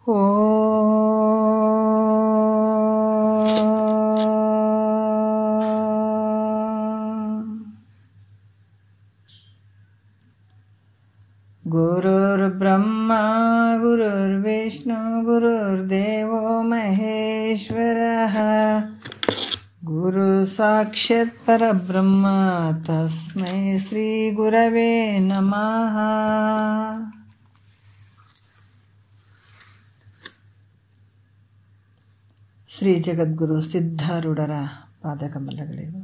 ಓ ಗುರುರ್ಬ್ರಹ್ಮ ಗುರುರ್ವಿಷ್ಣು ಗುರುರ್ದೇವೋ ಮಹೇಶ್ವರಃ ಗುರು ಸಾಕ್ಷಾತ್ ಪರಬ್ರಹ್ಮ ತಸ್ಮೈ ಶ್ರೀ ಗುರವೇ ನಮಃ. ಶ್ರೀ ಜಗದ್ಗುರು ಸಿದ್ಧಾರೂಢರ ಪಾದಕಮಲಗಳಿಗೂ,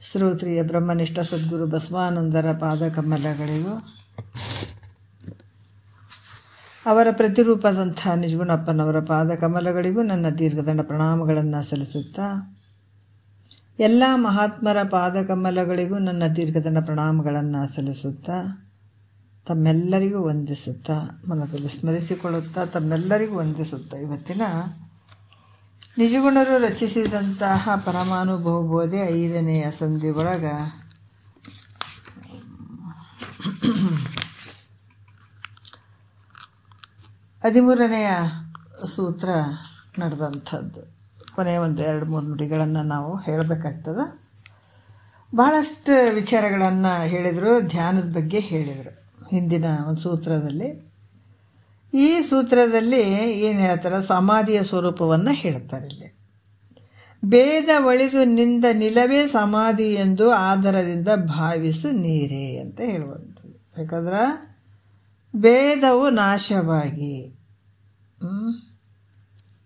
ಶ್ರೋತ್ರಿಯ ಬ್ರಹ್ಮನಿಷ್ಠ ಸದ್ಗುರು ಬಸವಾನಂದರ ಪಾದಕಮಲಗಳಿಗೂ, ಅವರ ಪ್ರತಿರೂಪದಂಥ ನಿಜಗುಣಪ್ಪನವರ ಪಾದಕಮಲಗಳಿಗೂ ನನ್ನ ದೀರ್ಘದಂಡ ಪ್ರಣಾಮಗಳನ್ನು ಸಲ್ಲಿಸುತ್ತಾ, ಎಲ್ಲ ಮಹಾತ್ಮರ ಪಾದಕಮಲಗಳಿಗೂ ನನ್ನ ದೀರ್ಘದಂಡ ಪ್ರಣಾಮಗಳನ್ನು ಸಲ್ಲಿಸುತ್ತಾ, ತಮ್ಮೆಲ್ಲರಿಗೂ ವಂದಿಸುತ್ತಾ, ಮನದಲ್ಲಿ ಸ್ಮರಿಸಿಕೊಳ್ಳುತ್ತಾ, ತಮ್ಮೆಲ್ಲರಿಗೂ ವಂದಿಸುತ್ತಾ, ಇವತ್ತಿನ ನಿಜಗುಣರು ರಚಿಸಿದಂತಹ ಪರಮಾನುಭವಬೋಧೆ 5ನೆಯ ಸಂಧಿ ಒಳಗೆ 13ನೆಯ ಸೂತ್ರ ನಡೆದಂಥದ್ದು. ಕೊನೆಯ ಒಂದು 2-3 ನುಡಿಗಳನ್ನು ನಾವು ಹೇಳಬೇಕಾಗ್ತದೆ. ಭಾಳಷ್ಟು ವಿಚಾರಗಳನ್ನು ಹೇಳಿದರು, ಧ್ಯಾನದ ಬಗ್ಗೆ ಹೇಳಿದರು ಹಿಂದಿನ ಒಂದು ಸೂತ್ರದಲ್ಲಿ. ಈ ಸೂತ್ರದಲ್ಲಿ ಏನು ಹೇಳ್ತಾರೆ, ಸಮಾಧಿಯ ಸ್ವರೂಪವನ್ನು ಹೇಳ್ತಾರೆ. ಇಲ್ಲಿ ಭೇದ ಒಳಿದು ನಿಂದ ನಿಲವೇ ಸಮಾಧಿ ಎಂದು ಆಧಾರದಿಂದ ಭಾವಿಸು ನೀರೇ ಅಂತ ಹೇಳುವಂಥದ್ದು. ಯಾಕಂದ್ರೆ ಭೇದವು ನಾಶವಾಗಿ,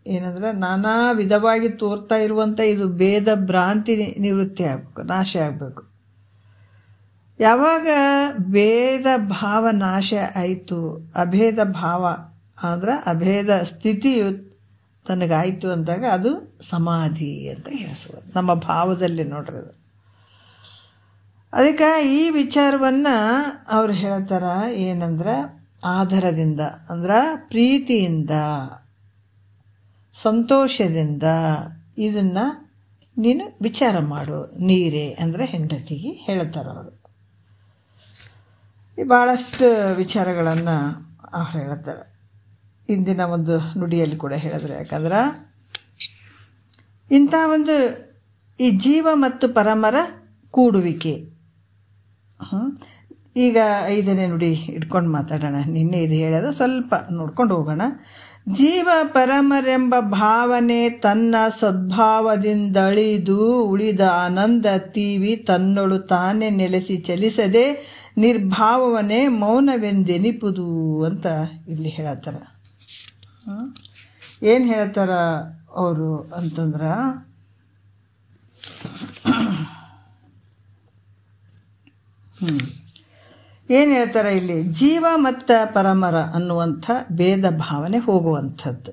ಏನಂದ್ರೆ ನಾನಾ ವಿಧವಾಗಿ ತೋರ್ತಾ ಇರುವಂಥ ಇದು ಭೇದ ಭ್ರಾಂತಿ ನಿವೃತ್ತಿ ಆಗಬೇಕು, ನಾಶ ಆಗಬೇಕು. ಯಾವಾಗ ಭೇದ ಭಾವ ನಾಶ ಆಯಿತು, ಅಭೇದ ಭಾವ ಅಂದ್ರೆ ಅಭೇದ ಸ್ಥಿತಿಯು ತನಗಾಯಿತು ಅಂದಾಗ ಅದು ಸಮಾಧಿ ಅಂತ ಹೇಳಿಸುವುದು. ನಮ್ಮ ಭಾವದಲ್ಲಿ ನೋಡ್ರಿ ಅದು. ಅದಕ್ಕೆ ಈ ವಿಚಾರವನ್ನು ಅವ್ರು ಹೇಳ್ತಾರೆ, ಏನಂದ್ರೆ ಆಧಾರದಿಂದ ಅಂದ್ರೆ ಪ್ರೀತಿಯಿಂದ, ಸಂತೋಷದಿಂದ ಇದನ್ನು ನೀನು ವಿಚಾರ ಮಾಡು ನೀರೇ ಅಂದರೆ ಹೆಂಡತಿಗೆ ಹೇಳ್ತಾರೆ ಅವರು. ಭಾಳಷ್ಟು ವಿಚಾರಗಳನ್ನು ಅವ್ರು ಹೇಳ್ತಾರೆ, ಇಂದಿನ ಒಂದು ನುಡಿಯಲ್ಲಿ ಕೂಡ ಹೇಳಿದ್ರು. ಯಾಕಂದ್ರೆ ಇಂಥ ಒಂದು ಈ ಜೀವ ಮತ್ತು ಪರಮರ ಕೂಡುವಿಕೆ, ಈಗ 5ನೇ ನುಡಿ ಇಟ್ಕೊಂಡು ಮಾತಾಡೋಣ. ನಿನ್ನೆ ಇದು ಹೇಳೋದು ಸ್ವಲ್ಪ ನೋಡ್ಕೊಂಡು ಹೋಗೋಣ. ಜೀವ ಪರಮರೆಂಬ ಭಾವನೆ ತನ್ನ ಸದ್ಭಾವದಿಂದಳಿದು ಉಳಿದ ಆನಂದ ತೀವಿ ತನ್ನೊಳು ತಾನೇ ನೆಲೆಸಿ ಚಲಿಸದೆ ನಿರ್ಭಾವವನ್ನೇ ಮೌನವೆಂದೆನಿಪುದು ಅಂತ ಇಲ್ಲಿ ಹೇಳತ್ತಾರ. ಏನು ಹೇಳ್ತಾರ ಅವರು ಅಂತಂದ್ರೆ, ಏನು ಹೇಳ್ತಾರೆ ಇಲ್ಲಿ, ಜೀವ ಮತ್ತು ಪರಮರ ಅನ್ನುವಂಥ ಭೇದ ಭಾವನೆ ಹೋಗುವಂಥದ್ದು.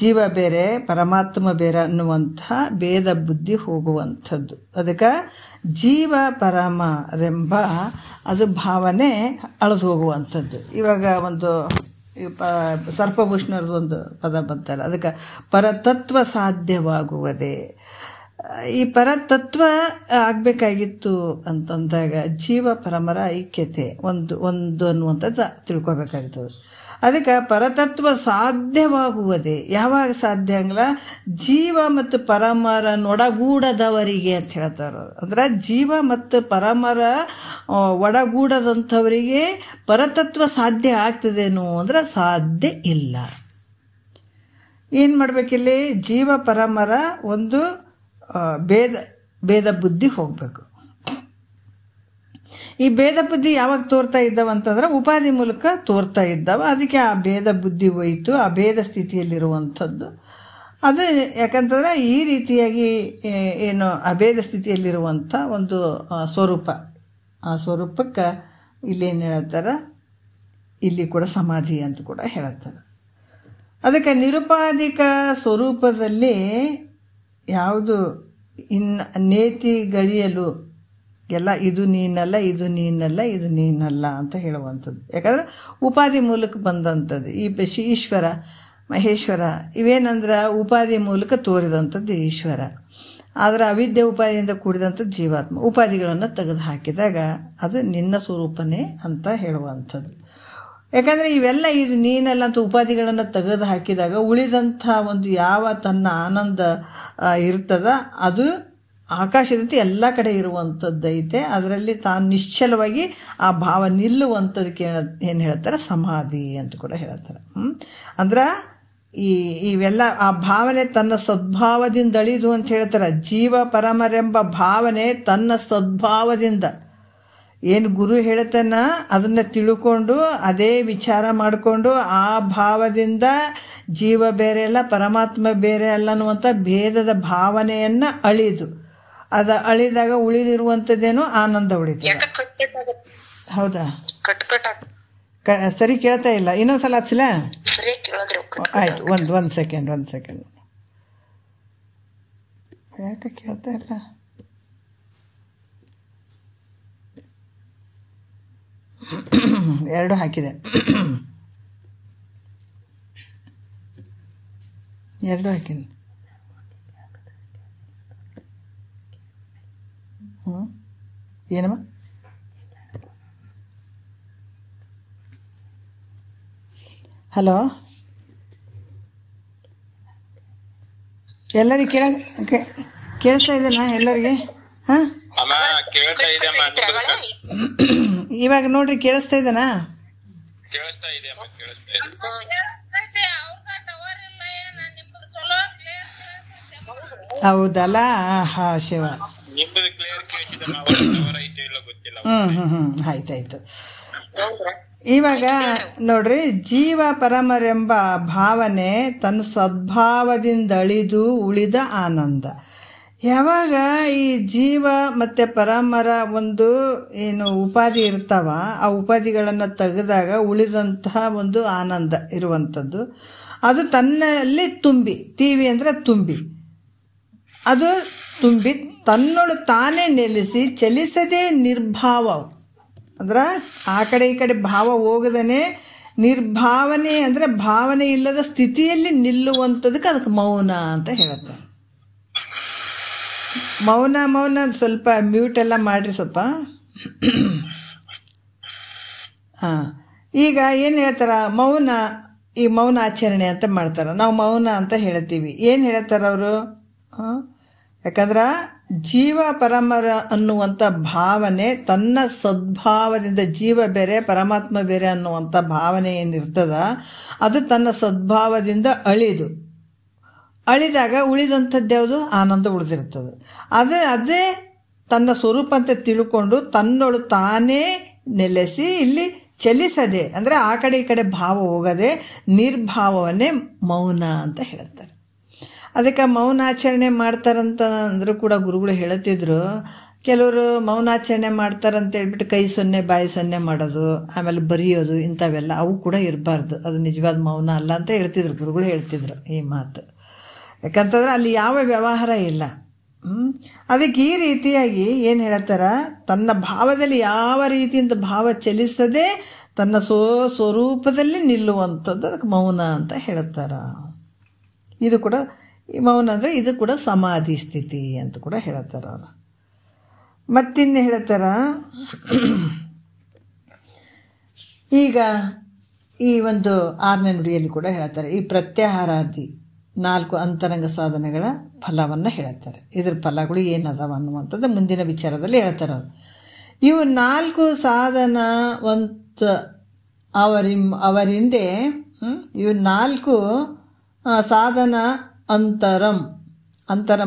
ಜೀವ ಬೇರೆ ಪರಮಾತ್ಮ ಬೇರೆ ಅನ್ನುವಂಥ ಭೇದ ಬುದ್ಧಿ ಹೋಗುವಂಥದ್ದು. ಅದಕ್ಕೆ ಜೀವ ಪರಮರೆಂಬ ಅದು ಭಾವನೆ ಅಳೆದು ಹೋಗುವಂಥದ್ದು. ಇವಾಗ ಒಂದು ಸರ್ಪಭೂಷಣರದೊಂದು ಪದ ಬಂತಲ್ಲ, ಅದಕ್ಕೆ ಪರತತ್ವ ಸಾಧ್ಯವಾಗುವುದೇ. ಈ ಪರತತ್ವ ಆಗಬೇಕಾಗಿತ್ತು ಅಂತಂದಾಗ ಜೀವ ಪರಮರ ಐಕ್ಯತೆ ಒಂದು ಅನ್ನುವಂಥದ್ದು ತಿಳ್ಕೊಬೇಕಾಗ್ತದೆ. ಅದಕ್ಕೆ ಪರತತ್ವ ಸಾಧ್ಯವಾಗುವುದೇ. ಯಾವಾಗ ಸಾಧ್ಯ ಆಗಲ್ಲ, ಜೀವ ಮತ್ತು ಪರಮರ ಒಡಗೂಡದವರಿಗೆ ಅಂತ ಹೇಳ್ತಾರೆ. ಅಂದ್ರೆ ಜೀವ ಮತ್ತು ಪರಮರ ಒಡಗೂಡದಂಥವರಿಗೆ ಪರತತ್ವ ಸಾಧ್ಯ ಆಗ್ತದೇನೋ ಅಂದ್ರೆ ಸಾಧ್ಯ ಇಲ್ಲ. ಏನು ಮಾಡಬೇಕಿಲ್ಲಿ, ಜೀವ ಪರಮರ ಒಂದು ಭೇದ ಬುದ್ಧಿ ಹೋಗಬೇಕು. ಈ ಭೇದ ಬುದ್ಧಿ ಯಾವಾಗ ತೋರ್ತಾ ಇದ್ದಾವಂತಂದ್ರೆ ಉಪಾಧಿ ಮೂಲಕ ತೋರ್ತಾ ಇದ್ದಾವ. ಅದಕ್ಕೆ ಆ ಭೇದ ಬುದ್ಧಿ ಹೋಯಿತು, ಆ ಭೇದ ಸ್ಥಿತಿಯಲ್ಲಿರುವಂಥದ್ದು ಅದು. ಯಾಕಂತಂದ್ರೆ ಈ ರೀತಿಯಾಗಿ ಏನು ಅಭೇದ ಸ್ಥಿತಿಯಲ್ಲಿರುವಂಥ ಒಂದು ಸ್ವರೂಪ, ಆ ಸ್ವರೂಪಕ್ಕೆ ಇಲ್ಲೇನು ಹೇಳ್ತಾರೆ, ಇಲ್ಲಿ ಕೂಡ ಸಮಾಧಿ ಅಂತ ಕೂಡ ಹೇಳ್ತಾರೆ. ಅದಕ್ಕೆ ನಿರುಪಾಧಿಕ ಸ್ವರೂಪದಲ್ಲಿ ಯಾವುದು ನೇತಿಗಳಿಯಲು ಎಲ್ಲ ಇದು ನೀನಲ್ಲ, ಇದು ನೀನಲ್ಲ, ಇದು ನೀನಲ್ಲ ಅಂತ ಹೇಳುವಂಥದ್ದು. ಯಾಕಂದ್ರೆ ಉಪಾಧಿ ಮೂಲಕ ಬಂದಂಥದ್ದು. ಈ ಈಶ್ವರ ಮಹೇಶ್ವರ ಇವೇನಂದ್ರೆ ಉಪಾಧಿ ಮೂಲಕ ತೋರಿದಂಥದ್ದು ಈಶ್ವರ. ಆದರೆ ಅವಿದ್ಯೆ ಉಪಾಧಿಯಿಂದ ಕೂಡಿದಂಥದ್ದು ಜೀವಾತ್ಮ. ಉಪಾಧಿಗಳನ್ನು ತೆಗೆದು ಹಾಕಿದಾಗ ಅದು ನಿನ್ನ ಸ್ವರೂಪನೇ ಅಂತ ಹೇಳುವಂಥದ್ದು. ಯಾಕಂದರೆ ಇವೆಲ್ಲ ಇದು ನೀನೆಲ್ಲ ಅಂತ ಉಪಾಧಿಗಳನ್ನು ತೆಗೆದು ಹಾಕಿದಾಗ ಉಳಿದಂಥ ಒಂದು ಯಾವ ತನ್ನ ಆನಂದ ಇರ್ತದ ಅದು ಆಕಾಶದಂತೆ ಎಲ್ಲ ಕಡೆ ಇರುವಂಥದ್ದೈತೆ. ಅದರಲ್ಲಿ ತಾನು ನಿಶ್ಚಲವಾಗಿ ಆ ಭಾವ ನಿಲ್ಲುವಂಥದಕ್ಕೆ ಏನು ಹೇಳ್ತಾರೆ, ಸಮಾಧಿ ಅಂತ ಕೂಡ ಹೇಳ್ತಾರೆ. ಅಂದ್ರೆ ಇವೆಲ್ಲ ಆ ಭಾವನೆ ತನ್ನ ಸದ್ಭಾವದಿಂದ ಅಳಿದು ಅಂತ ಹೇಳ್ತಾರೆ. ಜೀವ ಪರಮರೆಂಬ ಭಾವನೆ ತನ್ನ ಸದ್ಭಾವದಿಂದ ಏನು ಗುರು ಹೇಳ್ತಾನ ಅದನ್ನು ತಿಳ್ಕೊಂಡು ಅದೇ ವಿಚಾರ ಮಾಡಿಕೊಂಡು ಆ ಭಾವದಿಂದ ಜೀವ ಬೇರೆ ಅಲ್ಲ ಪರಮಾತ್ಮ ಬೇರೆ ಅಲ್ಲ ಅನ್ನುವಂಥ ಭೇದದ ಭಾವನೆಯನ್ನು ಅಳಿದು ಅದು ಅಳಿದಾಗ ಉಳಿದಿರುವಂಥದ್ದೇನು ಆನಂದ ಉಳಿತದೆ. ಹೌದಾ? ಸರಿ ಕೇಳ್ತಾ ಇಲ್ಲ, ಇನ್ನೊಂದ್ಸಲ ಹಚ್ಚಲ? ಆಯ್ತು, ಒಂದು ಸೆಕೆಂಡ್ ಯಾಕೆ ಕೇಳ್ತಾ ಇಲ್ಲ? ಎರಡು ಹಾಕಿದೆ, ಎರಡು ಹಾಕಿನಿ. ಏನಮ್ಮ? ಹಲೋ, ಎಲ್ಲರಿಗೆ ಕೇಳಿಸ್ತಾ ಇದೆನಾ ಎಲ್ಲರಿಗೆ? ಹಾಂ, ಇವಾಗ ನೋಡ್ರಿ ಕೇಳಿಸ್ತಾ ಇದೆನಾ? ಹೌದಲ್ಲ? ಹಾಂ ಶಿವ, ಆಯ್ತಾಯ್ತು. ಇವಾಗ ನೋಡ್ರಿ, ಜೀವ ಪರಮರೆಂಬ ಭಾವನೆ ತನ್ನ ಸದ್ಭಾವದಿಂದ ಅಳಿದು ಉಳಿದ ಆನಂದ. ಯಾವಾಗ ಈ ಜೀವ ಮತ್ತು ಪರಮರ ಒಂದು ಏನು ಉಪಾಧಿ ಇರ್ತಾವ, ಆ ಉಪಾಧಿಗಳನ್ನು ತೆಗೆದಾಗ ಉಳಿದಂತಹ ಒಂದು ಆನಂದ ಇರುವಂಥದ್ದು ಅದು ತನ್ನಲ್ಲಿ ತೀವಿ ಅಂದರೆ ತುಂಬಿ, ಅದು ತುಂಬಿ ತನ್ನೊಳು ತಾನೇ ನೆಲೆಸಿ ಚಲಿಸದೇ ನಿರ್ಭಾವ, ಅಂದ್ರೆ ಆ ಕಡೆ ಈ ಕಡೆ ಭಾವ ಹೋಗದೇ ನಿರ್ಭಾವನೆ ಅಂದರೆ ಭಾವನೆ ಇಲ್ಲದ ಸ್ಥಿತಿಯಲ್ಲಿ ನಿಲ್ಲುವಂಥದಕ್ಕೆ ಅದಕ್ಕೆ ಮೌನ ಅಂತ ಹೇಳ್ತಾರೆ. ಮೌನ ಸ್ವಲ್ಪ ಮ್ಯೂಟ್ ಎಲ್ಲ ಮಾಡಿರಿ ಸ್ವಲ್ಪ. ಹಾಂ, ಈಗ ಏನು ಹೇಳ್ತಾರ, ಈ ಮೌನ ಆಚರಣೆ ಅಂತ ಮಾಡ್ತಾರೆ. ನಾವು ಮೌನ ಅಂತ ಹೇಳ್ತೀವಿ. ಏನು ಹೇಳ್ತಾರೆ ಅವರು? ಯಾಕಂದ್ರೆ ಜೀವ ಪರಮರ ಅನ್ನುವಂಥ ಭಾವನೆ ತನ್ನ ಸದ್ಭಾವದಿಂದ, ಜೀವ ಬೇರೆ ಪರಮಾತ್ಮ ಬೇರೆ ಅನ್ನುವಂಥ ಭಾವನೆ ಏನಿರ್ತದ ಅದು ತನ್ನ ಸದ್ಭಾವದಿಂದ ಅಳಿದಾಗ ಉಳಿದಂಥದ್ದು ಯಾವುದು? ಆನಂದ ಉಳಿದಿರ್ತದೆ. ಅದೇ ತನ್ನ ಸ್ವರೂಪ ಅಂತ ತಿಳ್ಕೊಂಡು ತನ್ನೊಳು ತಾನೇ ನೆಲೆಸಿ ಇಲ್ಲಿ ಚಲಿಸದೆ, ಅಂದರೆ ಆ ಕಡೆ ಈ ಕಡೆ ಭಾವ ಹೋಗದೆ ನಿರ್ಭಾವವನ್ನೇ ಮೌನ ಅಂತ ಹೇಳ್ತಾರೆ. ಅದಕ್ಕೆ ಮೌನಾಚರಣೆ ಮಾಡ್ತಾರಂತ ಅಂದರೂ ಕೂಡ ಗುರುಗಳು ಹೇಳುತ್ತಿದ್ರು. ಕೆಲವರು ಮೌನಾಚರಣೆ ಮಾಡ್ತಾರಂತ ಹೇಳ್ಬಿಟ್ಟು ಕೈ ಸೊನ್ನೆ ಬಾಯಿ ಸೊನ್ನೆ ಮಾಡೋದು, ಆಮೇಲೆ ಬರೆಯೋದು, ಇಂಥವೆಲ್ಲ ಅವು ಕೂಡ ಇರಬಾರ್ದು. ಅದು ನಿಜವಾದ ಮೌನ ಅಲ್ಲ ಅಂತ ಹೇಳ್ತಿದ್ರು ಗುರುಗಳು, ಹೇಳ್ತಿದ್ರು ಈ ಮಾತು. ಯಾಕಂತಂದ್ರೆ ಅಲ್ಲಿ ಯಾವ ವ್ಯವಹಾರ ಇಲ್ಲ. ಅದಕ್ಕೆ ಈ ರೀತಿಯಾಗಿ ಏನು ಹೇಳ್ತಾರ, ತನ್ನ ಭಾವದಲ್ಲಿ ಯಾವ ರೀತಿಯಿಂದ ಭಾವ ಚಲಿಸದೆ ತನ್ನ ಸ್ವರೂಪದಲ್ಲಿ ನಿಲ್ಲುವಂಥದ್ದು ಅದಕ್ಕೆ ಮೌನ ಅಂತ ಹೇಳ್ತಾರ. ಇದು ಕೂಡ ಮೌನ ಅಂದರೆ ಇದು ಕೂಡ ಸಮಾಧಿ ಸ್ಥಿತಿ ಅಂತ ಕೂಡ ಹೇಳ್ತಾರ ಅವರು. ಮತ್ತಿನ್ನು ಹೇಳ್ತಾರ, ಈಗ ಈ ಒಂದು 6ನೇ ನುಡಿಯಲ್ಲಿ ಕೂಡ ಹೇಳ್ತಾರೆ, ಈ ಪ್ರತ್ಯಾಹಾರಾದಿ 4 ಅಂತರಂಗ ಸಾಧನೆಗಳ ಫಲವನ್ನು ಹೇಳ್ತಾರೆ. ಇದ್ರ ಫಲಗಳು ಏನದಾವ ಅನ್ನುವಂಥದ್ದು ಮುಂದಿನ ವಿಚಾರದಲ್ಲಿ ಹೇಳ್ತಾರೆ ಅವರು. ಇವು 4 ಸಾಧನವಂತ ಅವರಿಂದೆ ಇವು 4 ಸಾಧನ ಅಂತರಂ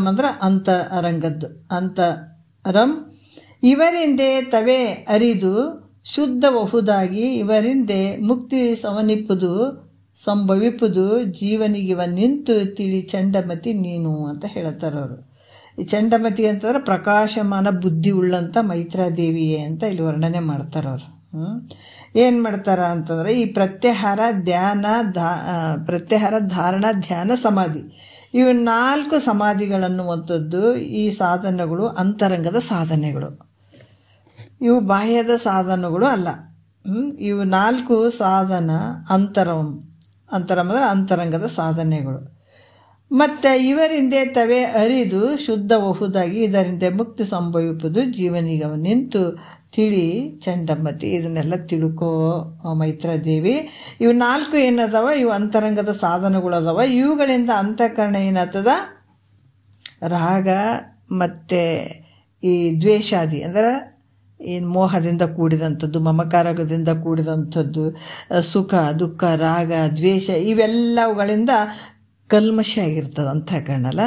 ಅಂದ್ರೆ ಅಂತರಂಗದ್ದು, ಅಂತರಂ ಇವರಿಂದೆ ತವೇ ಅರಿದು ಶುದ್ಧಬಹುದಾಗಿ ಇವರಿಂದೆ ಮುಕ್ತಿ ಸಂಭವಿಪುದು ಜೀವನಿಗಿವ ನಿಂತು ತಿಳಿ ಚಂಡಮತಿ ನೀನು ಅಂತ ಹೇಳ್ತಾರೆ ಅವರು. ಈ ಚಂಡಮತಿ ಅಂತಂದ್ರೆ ಪ್ರಕಾಶಮಾನ ಬುದ್ಧಿ ಉಳ್ಳಂಥ ಮೈತ್ರಾದೇವಿಯೇ ಅಂತ ಇಲ್ಲಿ ವರ್ಣನೆ ಮಾಡ್ತಾರೆ ಅವರು. ಏನು ಮಾಡ್ತಾರ ಅಂತಂದರೆ ಈ ಪ್ರತ್ಯಾಹಾರ ಧಾರಣ ಧ್ಯಾನ ಸಮಾಧಿ ಇವು 4 ಸಮಾಧಿಗಳನ್ನುವಂಥದ್ದು ಈ ಸಾಧನಗಳು ಅಂತರಂಗದ ಸಾಧನೆಗಳು, ಇವು ಬಾಹ್ಯದ ಸಾಧನಗಳು ಅಲ್ಲ. ಇವು 4 ಸಾಧನ ಅಂತರಂ ಅಂದ್ರೆ ಅಂತರಂಗದ ಸಾಧನೆಗಳು. ಮತ್ತು ಇವರಿಂದೆ ತವೇ ಅರಿದು ಶುದ್ಧಬಹುದಾಗಿ ಇದರಿಂದ ಮುಕ್ತಿ ಸಂಭವಿಸುವುದು ಜೀವನಿಗೆ ನಿಂತು ತಿಳಿ, ಚಂಡಮತಿ, ಇದನ್ನೆಲ್ಲ ತಿಳ್ಕೋ ಮೈತ್ರಾದೇವಿ. ಇವು 4 ಏನದಾವ, ಇವು ಅಂತರಂಗದ ಸಾಧನಗಳದಾವ. ಇವುಗಳಿಂದ ಅಂತಃಕರಣ ಏನಾಗ್ತದ, ರಾಗ ಮತ್ತು ಈ ದ್ವೇಷಾದಿ ಅಂದರೆ ಏನು ಮೋಹದಿಂದ ಕೂಡಿದಂಥದ್ದು, ಮಮಕಾರದಿಂದ ಕೂಡಿದಂಥದ್ದು, ಸುಖ ದುಃಖ ರಾಗ ದ್ವೇಷ ಇವೆಲ್ಲವುಗಳಿಂದ ಕಲ್ಮಶ ಆಗಿರ್ತದೆ ಅಂತಃಕರಣ ಅಲ್ಲ.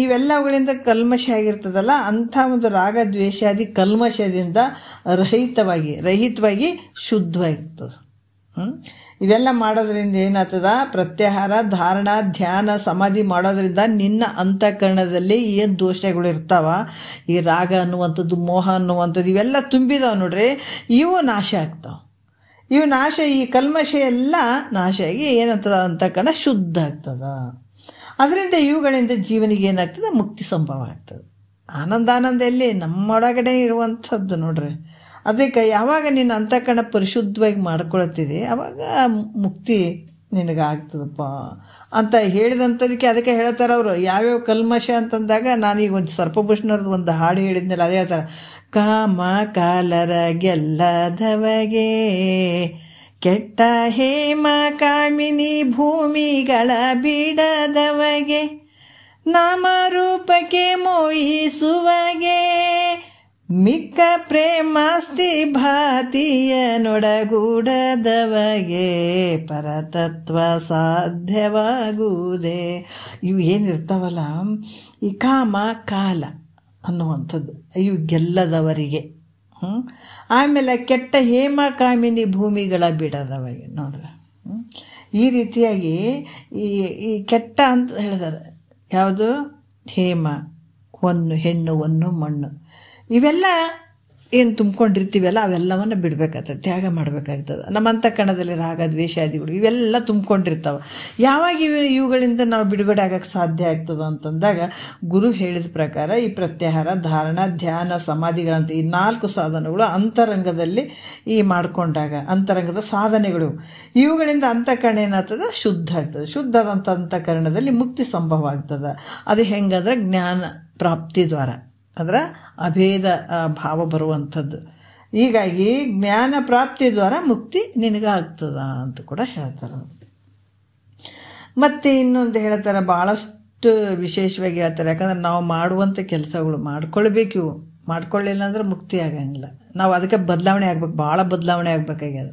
ಇವೆಲ್ಲವುಗಳಿಂದ ಕಲ್ಮಶ ಆಗಿರ್ತದಲ್ಲ, ಅಂಥ ಒಂದು ರಾಗ ದ್ವೇಷಾದಿ ಕಲ್ಮಶದಿಂದ ರಹಿತವಾಗಿ ಶುದ್ಧವಾಗಿರ್ತದೆ. ಇವೆಲ್ಲ ಮಾಡೋದ್ರಿಂದ ಏನಾಗ್ತದ, ಪ್ರತ್ಯಾಹಾರ, ಧಾರಣ, ಧ್ಯಾನ, ಸಮಾಧಿ ಮಾಡೋದ್ರಿಂದ ನಿನ್ನ ಅಂತಃಕರಣದಲ್ಲಿ ಏನು ದೋಷಗಳು ಇರ್ತಾವ, ಈ ರಾಗ ಅನ್ನುವಂಥದ್ದು, ಮೋಹ ಅನ್ನುವಂಥದ್ದು ಇವೆಲ್ಲ ತುಂಬಿದಾವೆ ನೋಡ್ರಿ, ಇವು ನಾಶ ಆಗ್ತಾವೆ. ಇವು ನಾಶ, ಈ ಕಲ್ಮಶ ಎಲ್ಲ ನಾಶ ಆಗಿ ಏನಂತದ, ಅಂತಃಕರಣ ಶುದ್ಧ ಆಗ್ತದ. ಅದರಿಂದ ಇವುಗಳಿಂದ ಜೀವನಿಗೆ ಏನಾಗ್ತದೆ, ಮುಕ್ತಿ ಸಂಭವ ಆಗ್ತದೆ. ಆನಂದ ಎಲ್ಲಿ ನಮ್ಮೊಳಗಡೆ ಇರುವಂಥದ್ದು ನೋಡ್ರಿ. ಅದಕ್ಕೆ ಯಾವಾಗ ನಿನ್ನ ಅಂತಃಕರಣ ಪರಿಶುದ್ಧವಾಗಿ ಮಾಡ್ಕೊಳ್ತಿದೆ ಆವಾಗ ಮುಕ್ತಿ ನಿನಗಾಗ್ತದಪ್ಪ ಅಂತ ಹೇಳಿದಂಥದಕ್ಕೆ ಅದಕ್ಕೆ ಹೇಳ್ತಾರೆ ಅವರು. ಯಾವ್ಯಾವ ಕಲ್ಮಶ ಅಂತಂದಾಗ ನಾನೀಗ ಒಂದು ಸರ್ಪಭೂಷಣರದ್ದು ಒಂದು ಹಾಡು ಹೇಳಿದ್ನಲ್ಲ, ಅದೇ ಹೇಳ್ತಾರೆ, ಕಾಮ ಕಾಲರ ಗೆಲ್ಲದವಗೆ ಕೆಟ್ಟ ಹೇಮ ಕಾಮಿನಿ ಭೂಮಿಗಳ ಬಿಡದವಗೆ ನಾಮರೂಪಕ್ಕೆ ಮೋಹಿಸುವಗೆ ಮಿಕ್ಕ ಪ್ರೇಮಾಸ್ತಿ ಭಾತಿಯ ನೊಡಗೂಡದವಗೆ ಪರತತ್ವ ಸಾಧ್ಯವಾಗುವುದೇ. ಇವು ಏನಿರ್ತಾವಲ್ಲ, ಈ ಕಾಮ ಕಾಲ ಅನ್ನುವಂಥದ್ದು ಇವು ಗೆಲ್ಲದವರಿಗೆ. ಆಮೇಲೆ ಕೆಟ್ಟ ಹೇಮ ಕಾಮಿನಿ ಭೂಮಿಗಳ ಬಿಡದವಗೆ ನೋಡ್ರಿ. ಈ ರೀತಿಯಾಗಿ ಈ ಕೆಟ್ಟ ಅಂತ ಹೇಳಿದಾರೆ. ಯಾವುದು? ಹೇಮ, ಹೊನ್ನು, ಹೆಣ್ಣು, ಹೊನ್ನು, ಮಣ್ಣು ಇವೆಲ್ಲ ಏನು ತುಂಬ್ಕೊಂಡಿರ್ತೀವಲ್ಲ ಅವೆಲ್ಲವನ್ನು ಬಿಡಬೇಕಾಗ್ತದೆ, ತ್ಯಾಗ ಮಾಡಬೇಕಾಗ್ತದೆ. ನಮ್ಮ ಅಂತಃಕರಣದಲ್ಲಿ ರಾಗ ದ್ವೇಷಾದಿಗಳು ಇವೆಲ್ಲ ತುಂಬ್ಕೊಂಡಿರ್ತಾವೆ. ಯಾವಾಗ ಇವುಗಳಿಂದ ನಾವು ಬಿಡುಗಡೆ ಆಗೋಕ್ಕೆ ಸಾಧ್ಯ ಆಗ್ತದೆ ಅಂತಂದಾಗ ಗುರು ಹೇಳಿದ ಪ್ರಕಾರ ಈ ಪ್ರತ್ಯಾಹಾರ, ಧಾರಣ, ಧ್ಯಾನ, ಸಮಾಧಿಗಳಂತ ಈ 4 ಸಾಧನಗಳು ಅಂತರಂಗದಲ್ಲಿ ಈ ಮಾಡಿಕೊಂಡಾಗ ಅಂತರಂಗದ ಸಾಧನೆಗಳು ಇವುಗಳಿಂದ ಅಂತಃಕರಣ ಏನಾಗ್ತದೆ, ಶುದ್ಧ ಆಗ್ತದೆ. ಶುದ್ಧದಂಥ ಅಂತಃಕರಣದಲ್ಲಿ ಮುಕ್ತಿ ಸಂಭವ ಆಗ್ತದೆ. ಅದು ಹೆಂಗಂದ್ರೆ ಜ್ಞಾನ ಪ್ರಾಪ್ತಿ ದ್ವಾರ, ಅಂದ್ರೆ ಅಭೇದ ಭಾವ ಬರುವಂಥದ್ದು. ಹೀಗಾಗಿ ಜ್ಞಾನ ಪ್ರಾಪ್ತಿ ದ್ವಾರ ಮುಕ್ತಿ ನಿನಗಾಗ್ತದ ಅಂತ ಕೂಡ ಹೇಳ್ತಾರೆ. ಮತ್ತು ಇನ್ನೊಂದು ಹೇಳ್ತಾರೆ, ಭಾಳಷ್ಟು ವಿಶೇಷವಾಗಿ ಹೇಳ್ತಾರೆ. ಯಾಕಂದ್ರೆ ನಾವು ಮಾಡುವಂಥ ಕೆಲಸಗಳು ಮಾಡ್ಕೊಳ್ಬೇಕು, ಮಾಡ್ಕೊಳ್ಳಿಲ್ಲ ಅಂದ್ರೆ ಮುಕ್ತಿ ಆಗಂಗಿಲ್ಲ. ನಾವು ಅದಕ್ಕೆ ಬದಲಾವಣೆ ಆಗ್ಬೇಕು, ಭಾಳ ಬದಲಾವಣೆ ಆಗ್ಬೇಕಾಗ್ಯದ.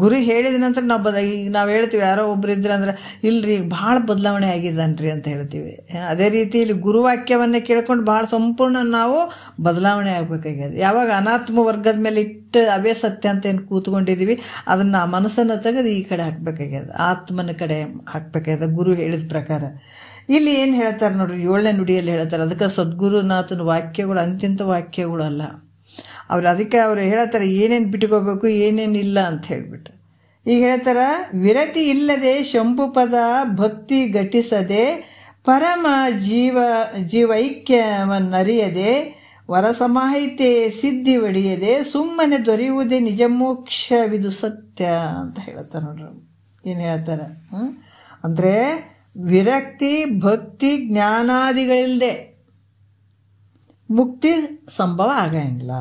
ಗುರು ಹೇಳಿದ ನಂತರ ಈಗ ನಾವು ಹೇಳ್ತೀವಿ, ಯಾರೋ ಒಬ್ರು ಇದ್ರೆ ಅಂದ್ರೆ ಇಲ್ರಿ ಈಗ ಭಾಳ ಬದಲಾವಣೆ ಆಗಿದ್ದಾನ್ರಿ ಅಂತ ಹೇಳ್ತೀವಿ. ಅದೇ ರೀತಿ ಇಲ್ಲಿ ಗುರುವಾಕ್ಯವನ್ನು ಕೇಳ್ಕೊಂಡು ಭಾಳ ಸಂಪೂರ್ಣ ನಾವು ಬದಲಾವಣೆ ಆಗ್ಬೇಕಾಗ್ಯದ. ಯಾವಾಗ ಅನಾತ್ಮ ವರ್ಗದ ಮೇಲೆ ಇಟ್ಟು ಅವೇ ಸತ್ಯ ಅಂತ ಏನು ಕೂತ್ಕೊಂಡಿದ್ದೀವಿ ಅದನ್ನು ಮನಸ್ಸನ್ನು ತೆಗೆದು ಈ ಕಡೆ ಹಾಕ್ಬೇಕಾಗ್ಯದ, ಆತ್ಮನ ಕಡೆ ಹಾಕ್ಬೇಕಾಗ್ಯದ ಗುರು ಹೇಳಿದ ಪ್ರಕಾರ. ಇಲ್ಲಿ ಏನು ಹೇಳ್ತಾರೆ ನೋಡ್ರಿ, 7ನೇ ನುಡಿಯಲ್ಲಿ ಹೇಳ್ತಾರೆ. ಅದಕ್ಕೆ ಸದ್ಗುರುನಾಥನ ವಾಕ್ಯಗಳು ಅಂತಿಂತ ವಾಕ್ಯಗಳು ಅಲ್ಲ. ಅದಕ್ಕೆ ಅವರು ಹೇಳ್ತಾರೆ ಏನೇನು ಬಿಟ್ಕೋಬೇಕು ಏನೇನು ಇಲ್ಲ ಅಂತ ಹೇಳಿಬಿಟ್ಟು. ಈಗ ಹೇಳ್ತಾರೆ, ವಿರತಿ ಇಲ್ಲದೆ ಶಂಭುಪದ ಭಕ್ತಿ ಘಟಿಸದೆ ಪರಮ ಜೀವೈಕ್ಯವನ್ನರಿಯದೆ ವರಸಮಾಹಿತೆ ಸಿದ್ಧಿ ಒಡೆಯದೆ ಸುಮ್ಮನೆ ದೊರೆಯುವುದೇ ನಿಜ ಮೋಕ್ಷವಿದು ಸತ್ಯ ಅಂತ ಹೇಳ್ತಾರೆ ನೋಡ್ರಿ. ಏನು ಹೇಳ್ತಾರೆ ಅಂದರೆ ವಿರಕ್ತಿ ಭಕ್ತಿ ಜ್ಞಾನಾದಿಗಳಿಲ್ಲದೆ ಮುಕ್ತಿ ಸಂಭವ ಆಗಂಗಿಲ್ಲ.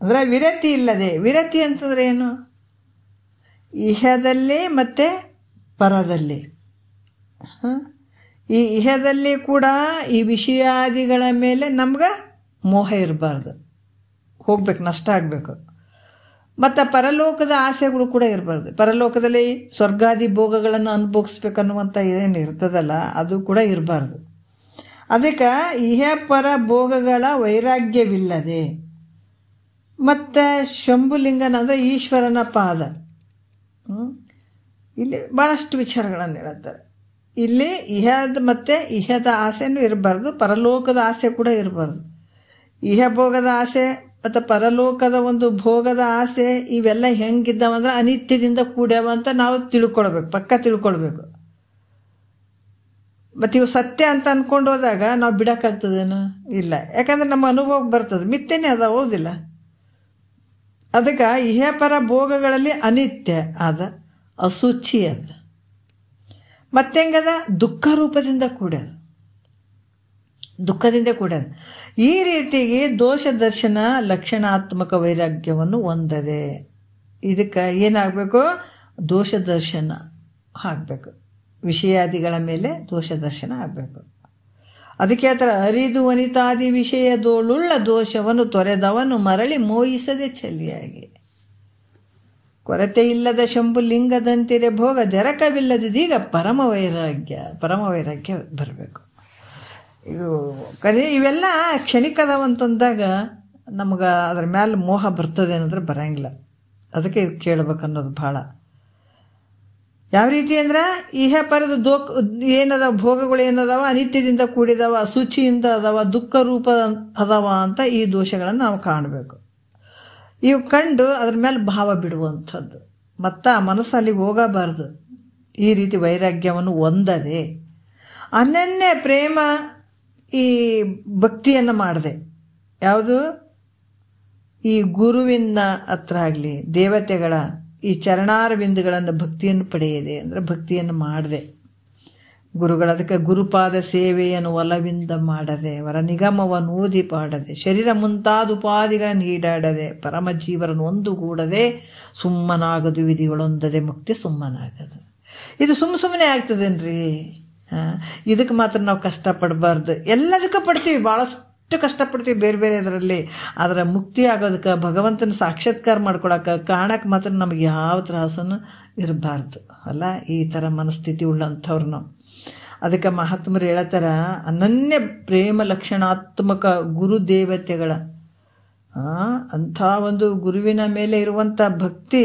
ಅಂದರೆ ವಿರತಿ ಇಲ್ಲದೆ, ವಿರತಿ ಅಂತಂದ್ರೆ ಏನು? ಇಹದಲ್ಲಿ ಮತ್ತು ಪರದಲ್ಲಿ. ಈ ಇಹದಲ್ಲಿ ಕೂಡ ಈ ವಿಷಯಾದಿಗಳ ಮೇಲೆ ನಮ್ಗೆ ಮೋಹ ಇರಬಾರ್ದು, ಹೋಗ್ಬೇಕು, ನಷ್ಟ ಆಗಬೇಕು. ಮತ್ತು ಪರಲೋಕದ ಆಸೆಗಳು ಕೂಡ ಇರಬಾರ್ದು. ಪರಲೋಕದಲ್ಲಿ ಸ್ವರ್ಗಾದಿ ಭೋಗಗಳನ್ನು ಅನುಭವಿಸ್ಬೇಕನ್ನುವಂಥ ಏನು ಇರ್ತದಲ್ಲ ಅದು ಕೂಡ ಇರಬಾರ್ದು. ಅದಕ್ಕೆ ಇಹ ಪರ ಭೋಗಗಳ ವೈರಾಗ್ಯವಿಲ್ಲದೆ ಮತ್ತು ಶಂಭುಲಿಂಗನ ಅಂದರೆ ಈಶ್ವರನ ಪಾದ. ಇಲ್ಲಿ ಭಾಳಷ್ಟು ವಿಚಾರಗಳನ್ನು ಹೇಳ್ತಾರೆ. ಇಲ್ಲಿ ಇಹದ ಮತ್ತು ಇಹದ ಆಸೆನೂ ಇರಬಾರ್ದು, ಪರಲೋಕದ ಆಸೆ ಕೂಡ ಇರಬಾರ್ದು. ಇಹ ಭೋಗದ ಆಸೆ ಮತ್ತು ಪರಲೋಕದ ಒಂದು ಭೋಗದ ಆಸೆ ಇವೆಲ್ಲ ಹೆಂಗಿದ್ದಾವಂದ್ರೆ ಅನಿತ್ಯದಿಂದ ಕೂಡ್ಯಾವ ಅಂತ ನಾವು ತಿಳ್ಕೊಳ್ಬೇಕು, ಪಕ್ಕ ತಿಳ್ಕೊಳ್ಬೇಕು. ಮತ್ತು ಇವು ಸತ್ಯ ಅಂತ ಅಂದ್ಕೊಂಡು ಹೋದಾಗ ನಾವು ಬಿಡೋಕ್ಕಾಗ್ತದೇನು? ಇಲ್ಲ. ಯಾಕಂದ್ರೆ ನಮ್ಮ ಅನುಭವಕ್ಕೆ ಬರ್ತದೆ, ಮಿಥ್ಯನೇ ಅದ, ಹೌದಿಲ್ಲ? ಅದಕ್ಕೆ ಇಹಪರ ಭೋಗಗಳಲ್ಲಿ ಅನಿತ್ಯ ಅದ, ಅಶುಚಿ ಅದ, ಮತ್ತೆಂಗದ ದುಃಖ ರೂಪದಿಂದ ಕೂಡ್ಯದ. ದುಃಖದಿಂದ ಕೂಡದು. ಈ ರೀತಿಗೆ ದೋಷ ದರ್ಶನ ಲಕ್ಷಣಾತ್ಮಕ ವೈರಾಗ್ಯವನ್ನು ಹೊಂದದೆ. ಇದಕ್ಕೆ ಏನಾಗಬೇಕು? ದೋಷ ದರ್ಶನ ಆಗಬೇಕು, ವಿಷಯಾದಿಗಳ ಮೇಲೆ ದೋಷ ದರ್ಶನ ಆಗಬೇಕು. ಅದಕ್ಕೆ ಆ ಥರ ಅರಿದು ವನಿತಾದಿ ವಿಷಯದೋಳುಳ್ಳ ದೋಷವನ್ನು ತೊರೆದವನು ಮರಳಿ ಮೋಹಿಸದೆ ಚೆಲ್ಲಿಯಾಗಿ. ಕೊರತೆ ಇಲ್ಲದ ಶಂಭುಲಿಂಗದಂತಿರೆ ಭೋಗ ಜರಕವಿಲ್ಲದಿದೀಗ ಪರಮ ವೈರಾಗ್ಯ ಬರಬೇಕು. ಇವೆಲ್ಲ ಕ್ಷಣಿಕದವಂತಂದಾಗ ನಮ್ಗೆ ಅದ್ರ ಮೇಲೆ ಮೋಹ ಬರ್ತದೆ ಅನ್ನೋದ್ರೆ ಬರೋಂಗಿಲ್ಲ. ಅದಕ್ಕೆ ಕೇಳ್ಬೇಕು ಅನ್ನೋದು ಭಾಳ. ಯಾವ ರೀತಿ ಅಂದ್ರೆ ಇಹ ಪರದ ಏನದ ಭೋಗಗಳು ಏನದಾವ ಅನಿತ್ಯದಿಂದ ಕೂಡಿದಾವ, ಅಶುಚಿಯಿಂದ ಅದಾವ, ದುಃಖ ರೂಪ ಅದಾವ ಅಂತ ಈ ದೋಷಗಳನ್ನು ನಾವು ಕಾಣಬೇಕು. ಇವು ಕಂಡು ಅದ್ರ ಮೇಲೆ ಭಾವ ಬಿಡುವಂಥದ್ದು. ಮತ್ತು ಆ ಮನಸ್ಸು ಅಲ್ಲಿಗೆ ಹೋಗಬಾರ್ದು. ಈ ರೀತಿ ವೈರಾಗ್ಯವನ್ನು ಹೊಂದದೆ ಅನನ್ಯ ಪ್ರೇಮ ಈ ಭಕ್ತಿಯನ್ನು ಮಾಡಿದೆ. ಯಾವುದು? ಈ ಗುರುವಿನ ಹತ್ರ ಆಗಲಿ ದೇವತೆಗಳ ಈ ಚರಣಾರವಿಂದಗಳನ್ನು ಭಕ್ತಿಯನ್ನು ಪಡೆಯದೆ ಅಂದರೆ ಭಕ್ತಿಯನ್ನು ಮಾಡದೆ ಅದಕ್ಕೆ ಗುರುಪಾದ ಸೇವೆಯನ್ನು ಒಲವಿಂದ ಮಾಡದೆ, ವರ ನಿಗಮವನ್ನು ಓದಿ ಪಾಡದೆ, ಶರೀರ ಮುಂತಾದ ಉಪಾಧಿಗಳನ್ನು ಈಡಾಡದೆ, ಪರಮ ಜೀವರನ್ನು ಒಂದುಗೂಡದೆ, ಸುಮ್ಮನಾಗದು ವಿಧಿಗಳೊಂದದೆ ಮುಕ್ತಿ ಸುಮ್ಮನಾಗದು. ಇದು ಸುಮ್ಮನೆ ಆಗ್ತದೇನ್ರಿ? ಇದಕ್ಕೆ ಮಾತ್ರ ನಾವು ಕಷ್ಟಪಡಬಾರ್ದು. ಎಲ್ಲದಕ್ಕೂ ಪಡ್ತೀವಿ, ಭಾಳಷ್ಟು ಕಷ್ಟಪಡ್ತೀವಿ ಬೇರೆ ಬೇರೆ ಇದರಲ್ಲಿ. ಆದರೆ ಮುಕ್ತಿ ಆಗೋದಕ್ಕೆ, ಭಗವಂತನ ಸಾಕ್ಷಾತ್ಕಾರ ಮಾಡ್ಕೊಳಕ್ಕೆ, ಕಾಣಕ್ಕೆ ಮಾತ್ರ ನಮಗೆ ಯಾವ ತ್ರಾಸನ್ನು ಇರಬಾರ್ದು ಅಲ್ಲ. ಈ ಥರ ಮನಸ್ಥಿತಿ ಉಳ್ಳಂಥವ್ರನ್ನು ಅದಕ್ಕೆ ಮಹಾತ್ಮರು ಹೇಳ್ತಾರ, ಅನನ್ಯ ಪ್ರೇಮ ಲಕ್ಷಣಾತ್ಮಕ ಗುರುದೇವತೆಗಳ ಅಂಥ ಒಂದು ಗುರುವಿನ ಮೇಲೆ ಇರುವಂಥ ಭಕ್ತಿ,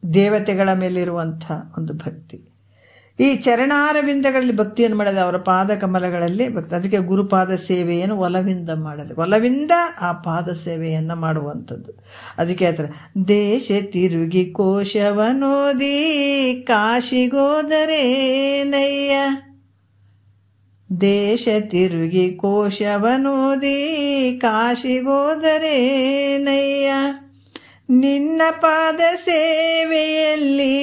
ದೇವತೆಗಳ ಮೇಲಿರುವಂಥ ಒಂದು ಭಕ್ತಿ, ಈ ಚರಣಾರವಿಂದಗಳಲ್ಲಿ ಭಕ್ತಿಯನ್ನು ಮಾಡದೆ, ಅವರ ಪಾದ ಕಮಲಗಳಲ್ಲಿ ಭಕ್ತಿ. ಅದಕ್ಕೆ ಗುರುಪಾದ ಸೇವೆಯನ್ನು ಒಲವಿಂದ ಮಾಡದೆ, ಒಲವಿಂದ ಆ ಪಾದ ಸೇವೆಯನ್ನು ಮಾಡುವಂಥದ್ದು. ಅದಕ್ಕೆ ಆ ಥರ ದೇಶ ತಿರುಗಿ ಕೋಶವನೋದಿ ಕಾಶಿಗೋದರೇನಯ್ಯ, ದೇಶ ತಿರುಗಿ ಕೋಶವನೋದಿ ಕಾಶಿಗೋದರೇನಯ್ಯ, ನಿನ್ನ ಪಾದ ಸೇವೆಯಲ್ಲಿ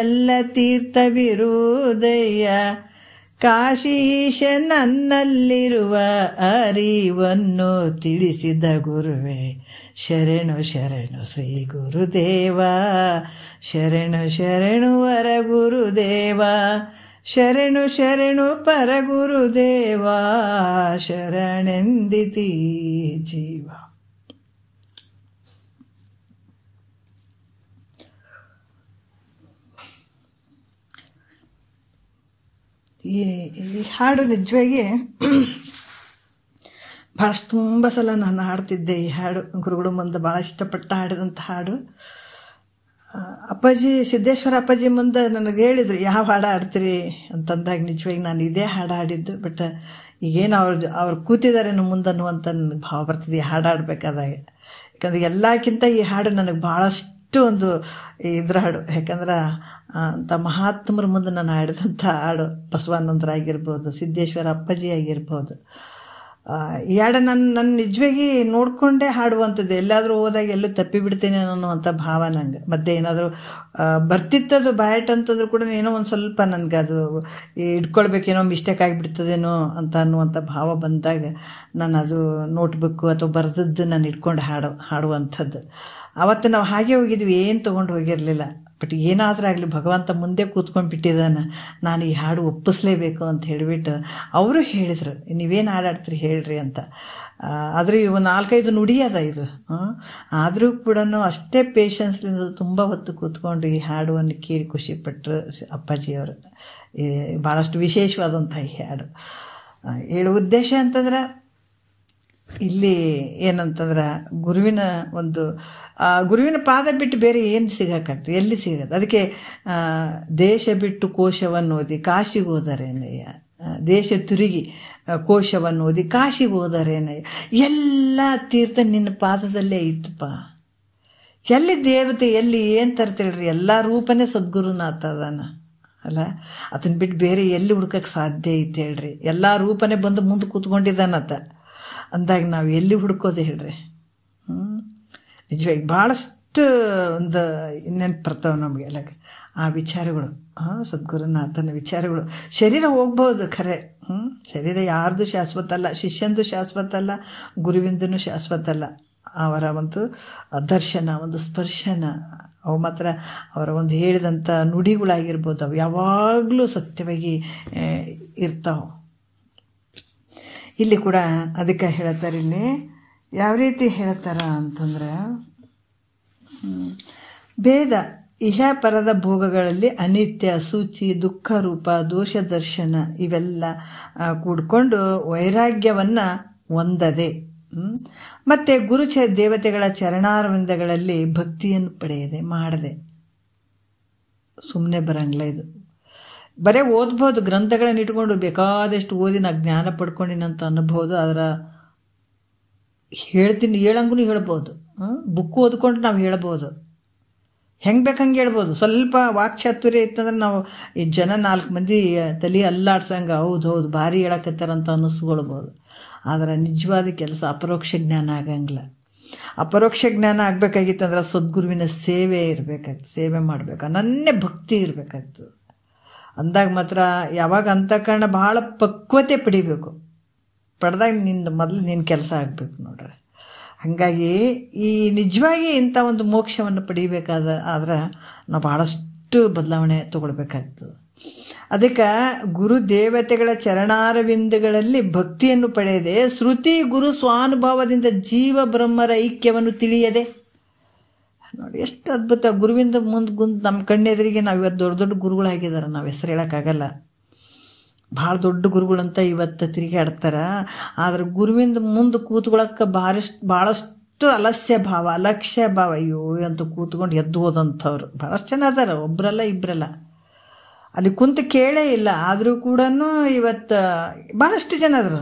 ಎಲ್ಲ ತೀರ್ಥವಿರುವುದಯ್ಯ, ಕಾಶೀಶ ನನ್ನಲ್ಲಿರುವ ಅರಿವನ್ನು ತಿಳಿಸಿದ ಗುರುವೇ, ಶರಣು ಶರಣು ಶ್ರೀ ಗುರುದೇವ, ಶರಣು ಶರಣು ವರ ಗುರುದೇವ, ಶರಣು ಶರಣು ಪರ ಗುರುದೇವ, ಶರಣೆಂದಿತಿ ಜೀವ. ಈ ಹಾಡು ನಿಜವಾಗಿ ಭಾಳಷ್ಟು ತುಂಬ ಸಲ ನಾನು ಹಾಡ್ತಿದ್ದೆ. ಈ ಹಾಡು ಗುರುಗಳು ಮುಂದೆ ಭಾಳ ಇಷ್ಟಪಟ್ಟು ಹಾಡಿದಂಥ ಹಾಡು. ಅಪ್ಪಾಜಿ, ಸಿದ್ದೇಶ್ವರ ಅಪ್ಪಾಜಿ ಮುಂದೆ ನನಗೆ ಹೇಳಿದರು, ಯಾವ ಹಾಡು ಹಾಡ್ತೀರಿ ಅಂತಂದಾಗ ನಿಜವಾಗಿ ನಾನು ಇದೇ ಹಾಡು ಹಾಡಿದ್ದು. ಬಟ್ ಈಗೇನು ಅವ್ರು ಕೂತಿದ್ದಾರೆ ನಮ್ಮ ಮುಂದೆ ಅನ್ನುವಂಥ ನನಗೆ ಭಾವ ಬರ್ತಿದೆ ಈ ಹಾಡು ಹಾಡಬೇಕಾದಾಗ. ಯಾಕಂದರೆ ಎಲ್ಲಕ್ಕಿಂತ ಈ ಹಾಡು ನನಗೆ ಭಾಳಷ್ಟು ಒಂದು ಇದ್ರ ಹಾಡು. ಯಾಕಂದ್ರೆ ಅಂಥ ಮಹಾತ್ಮರ ಮುಂದೆ ನಾನು ಹಾಡಿದಂಥ ಹಾಡು, ಬಸವಾನಂದರಾಗಿರ್ಬೋದು, ಸಿದ್ದೇಶ್ವರ ಅಪ್ಪಾಜಿ ಆಗಿರ್ಬೋದು. ಈ ಹಾಡು ನನ್ನ ನಿಜವಾಗಿ ನೋಡಿಕೊಂಡೇ ಹಾಡುವಂಥದ್ದು. ಎಲ್ಲಾದರೂ ಹೋದಾಗ ಎಲ್ಲೂ ತಪ್ಪಿ ಬಿಡ್ತೇನೆ ಅನ್ನುವಂಥ ಭಾವ ನಂಗೆ. ಮತ್ತೆ ಏನಾದರೂ ಬರ್ತಿತ್ತದು ಬ್ಯಾಟ್ ಅಂತಂದ್ರೂ ಕೂಡ ಏನೋ ಒಂದು ಸ್ವಲ್ಪ ನನಗೆ ಅದು ಇಟ್ಕೊಳ್ಬೇಕೇನೋ, ಮಿಸ್ಟೇಕ್ ಆಗಿಬಿಡ್ತದೇನೋ ಅಂತ ಅನ್ನುವಂಥ ಭಾವ ಬಂದಾಗ ನಾನು ಅದು ನೋಟ್ಬುಕ್ಕು ಅಥವಾ ಬರೆದದ್ದು ನಾನು ಇಟ್ಕೊಂಡು ಹಾಡುವಂಥದ್ದು. ಆವತ್ತು ನಾವು ಹಾಗೆ ಹೋಗಿದ್ವಿ, ಏನು ತೊಗೊಂಡು ಹೋಗಿರಲಿಲ್ಲ. ಬಟ್ ಏನಾದರೂ ಆಗಲಿ ಭಗವಂತ ಮುಂದೆ ಕೂತ್ಕೊಂಡು ಬಿಟ್ಟಿದ್ದಾನೆ, ನಾನು ಈ ಹಾಡು ಒಪ್ಪಿಸ್ಲೇಬೇಕು ಅಂತ ಹೇಳಿಬಿಟ್ಟು ಅವರು ಹೇಳಿದರು, ನೀವೇನು ಹಾಡಾಡ್ತೀರಿ ಹೇಳ್ರಿ ಅಂತ. ಆದರೂ ಇವು 4-5 ನುಡಿ ಅದ ಇದು. ಆದರೂ ಕೂಡ ಅಷ್ಟೇ ಪೇಷನ್ಸ್ಲಿಂದ ತುಂಬ ಹೊತ್ತು ಕೂತ್ಕೊಂಡು ಈ ಹಾಡುವನ್ನು ಕೇಳಿ ಖುಷಿಪಟ್ಟರು ಅಪ್ಪಾಜಿಯವರು. ಭಾಳಷ್ಟು ವಿಶೇಷವಾದಂಥ ಈ ಹಾಡು. ಹೇಳುವ ಉದ್ದೇಶ ಅಂತಂದ್ರೆ, ಇಲ್ಲಿ ಏನಂತಂದ್ರೆ ಗುರುವಿನ ಗುರುವಿನ ಪಾದ ಬಿಟ್ಟು ಬೇರೆ ಏನು ಸಿಗೋಕ್ಕಾಗ್ತದೆ, ಎಲ್ಲಿ ಸಿಗೋದು. ಅದಕ್ಕೆ ದೇಶ ಬಿಟ್ಟು ಕೋಶವನ್ನು ಓದಿ ಕಾಶಿಗೆ ಹೋದರೇನಯ್ಯ, ದೇಶ ತಿರುಗಿ ಕೋಶವನ್ನು ಓದಿ ಕಾಶಿಗೆ ಹೋದರೇನಯ್ಯ. ಎಲ್ಲ ತೀರ್ಥ ನಿನ್ನ ಪಾದದಲ್ಲೇ ಇತ್ತಪ್ಪ. ಎಲ್ಲಿ ದೇವತೆ, ಎಲ್ಲಿ ಏನು ತರ್ತೀಳ್ರಿ, ಎಲ್ಲ ರೂಪನೇ ಸದ್ಗುರುನಾಥ ಅದಾನ ಅಲ್ಲ. ಅದನ್ನ ಬಿಟ್ಟು ಬೇರೆ ಎಲ್ಲಿ ಹುಡ್ಕಕ್ಕೆ ಸಾಧ್ಯ ಐತೆ ಹೇಳ್ರಿ. ಎಲ್ಲ ರೂಪನೇ ಬಂದು ಮುಂದೆ ಕೂತ್ಕೊಂಡಿದ್ದಾನತ್ತ ಅಂದಾಗ ನಾವು ಎಲ್ಲಿ ಹುಡ್ಕೋದು ಹೇಳ್ರಿ. ನಿಜವಾಗಿ ಭಾಳಷ್ಟು ಒಂದು ನೆನಪು ಬರ್ತಾವೆ ನಮಗೆಲ್ಲ ಆ ವಿಚಾರಗಳು, ಸದ್ಗುರುನಾಥನ ವಿಚಾರಗಳು. ಶರೀರ ಹೋಗ್ಬೋದು ಖರೆ, ಶರೀರ ಯಾರ್ದು ಶಾಶ್ವತ ಅಲ್ಲ, ಶಿಷ್ಯಂದು ಶಾಶ್ವತ ಅಲ್ಲ, ಗುರುವಿಂದೂ ಶಾಶ್ವತ ಅಲ್ಲ. ಅವರ ಒಂದು ದರ್ಶನ, ಒಂದು ಸ್ಪರ್ಶನ, ಅವು ಮಾತ್ರ ಅವರ ಒಂದು ಹೇಳಿದಂಥ ನುಡಿಗಳಾಗಿರ್ಬೋದು, ಅವು ಯಾವಾಗಲೂ ಸತ್ಯವಾಗಿ ಇರ್ತಾವೆ. ಇಲ್ಲಿ ಕೂಡ ಅದಕ್ಕೆ ಹೇಳ್ತಾರೆ. ಇಲ್ಲಿ ಯಾವ ರೀತಿ ಹೇಳ್ತಾರ ಅಂತಂದ್ರೆ, ಭೇದ ಇಹ ಪರದ ಭೋಗಗಳಲ್ಲಿ ಅನಿತ್ಯ, ಸೂಚಿ, ದುಃಖ ರೂಪ, ದೋಷ ದರ್ಶನ ಇವೆಲ್ಲ ಕೂಡ್ಕೊಂಡು ವೈರಾಗ್ಯವನ್ನು ಹೊಂದದೆ, ಮತ್ತು ಗುರು ದೇವತೆಗಳ ಚರಣಾರವಿಂದಗಳಲ್ಲಿ ಭಕ್ತಿಯನ್ನು ಪಡೆಯದೆ ಮಾಡದೆ. ಸುಮ್ಮನೆ ಬರಂಗಿಲ್ಲ ಇದು. ಬರೀ ಓದ್ಬೋದು, ಗ್ರಂಥಗಳನ್ನು ಇಟ್ಕೊಂಡು ಬೇಕಾದಷ್ಟು ಓದಿ ನಾ ಜ್ಞಾನ ಪಡ್ಕೊಂಡಿನಂತ ಅನ್ಬೋದು. ಅದರ ಹೇಳಂಗೂ ಹೇಳ್ಬೋದು. ಬುಕ್ ಓದ್ಕೊಂಡು ನಾವು ಹೇಳ್ಬೋದು, ಹೆಂಗೆ ಬೇಕು ಹಂಗೆ ಹೇಳ್ಬೋದು. ಸ್ವಲ್ಪ ವಾಕ್ಚಾತುರ್ಯ ಇತ್ತಂದ್ರೆ ನಾವು ಈ ಜನ 4 ಮಂದಿ ತಲೆ ಅಲ್ಲಾಡ್ಸಂಗೆ ಹೌದು ಭಾರಿ ಹೇಳಕತ್ತಾರಂತ ಅನ್ನಿಸ್ಕೊಳ್ಬೋದು. ಆದರೆ ನಿಜವಾದ ಕೆಲಸ ಅಪರೋಕ್ಷ ಜ್ಞಾನ ಆಗಂಗಿಲ್ಲ. ಅಪರೋಕ್ಷ ಜ್ಞಾನ ಆಗಬೇಕಾಗಿತ್ತಂದ್ರೆ ಸದ್ಗುರುವಿನ ಸೇವೆ ಇರಬೇಕಾಗ್ತದೆ, ಸೇವೆ ಮಾಡಬೇಕು, ಅನನ್ಯ ಭಕ್ತಿ ಇರಬೇಕಾಗ್ತದೆ. ಅಂದಾಗ ಮಾತ್ರ ಯಾವಾಗ ಅಂತಃಕರಣ ಭಾಳ ಪಕ್ವತೆ ಪಡಿಬೇಕು, ಪಡೆದಾಗ ಮೊದಲು ನಿನ್ನ ಕೆಲಸ ಆಗಬೇಕು ನೋಡ್ರಿ. ಹಾಗಾಗಿ ಈ ನಿಜವಾಗಿ ಇಂಥ ಒಂದು ಮೋಕ್ಷವನ್ನು ಪಡಿಬೇಕಾದ್ರೆ ನಾವು ಭಾಳಷ್ಟು ಬದಲಾವಣೆ ತಗೊಳ್ಬೇಕಾಗ್ತದೆ. ಅದಕ್ಕೆ ಗುರು ದೇವತೆಗಳ ಚರಣಾರವಿಂದಗಳಲ್ಲಿ ಭಕ್ತಿಯನ್ನು ಪಡೆಯದೆ, ಶ್ರುತಿ ಗುರು ಸ್ವಾನುಭಾವದಿಂದ ಜೀವ ಬ್ರಹ್ಮರ ಐಕ್ಯವನ್ನು ತಿಳಿಯದೆ. ನೋಡಿ ಎಷ್ಟು ಅದ್ಭುತ. ಗುರುವಿಂದ ಮುಂದೆ ನಮ್ಮ ಕಣ್ಣೆದುರಿಗೆ ನಾವು ಇವತ್ತು ದೊಡ್ಡ ದೊಡ್ಡ ಗುರುಗಳಾಗಿದ್ದಾರೆ, ನಾವು ಹೆಸರು ಹೇಳೋಕ್ಕಾಗಲ್ಲ. ಭಾಳ ದೊಡ್ಡ ಗುರುಗಳಂತ ಇವತ್ತು ತಿರುಗಾಡ್ತಾರೆ. ಆದರೆ ಗುರುವಿಂದ ಮುಂದೆ ಕೂತ್ಕೊಳ್ಳೋಕ್ಕೆ ಭಾಳಷ್ಟು ಅಲಸ್ಯ ಭಾವ, ಅಲಕ್ಷ್ಯ ಭಾವ, ಅಯ್ಯೋ ಅಂತ ಕೂತ್ಕೊಂಡು ಎದ್ದು ಹೋದಂಥವ್ರು ಭಾಳಷ್ಟು ಜನ ಅದಾರ, ಒಬ್ಬರಲ್ಲ ಇಬ್ಬರಲ್ಲ. ಅಲ್ಲಿ ಕುಂತು ಕೇಳೇ ಇಲ್ಲ, ಆದರೂ ಕೂಡ ಇವತ್ತು ಭಾಳಷ್ಟು ಜನ ಅದರು.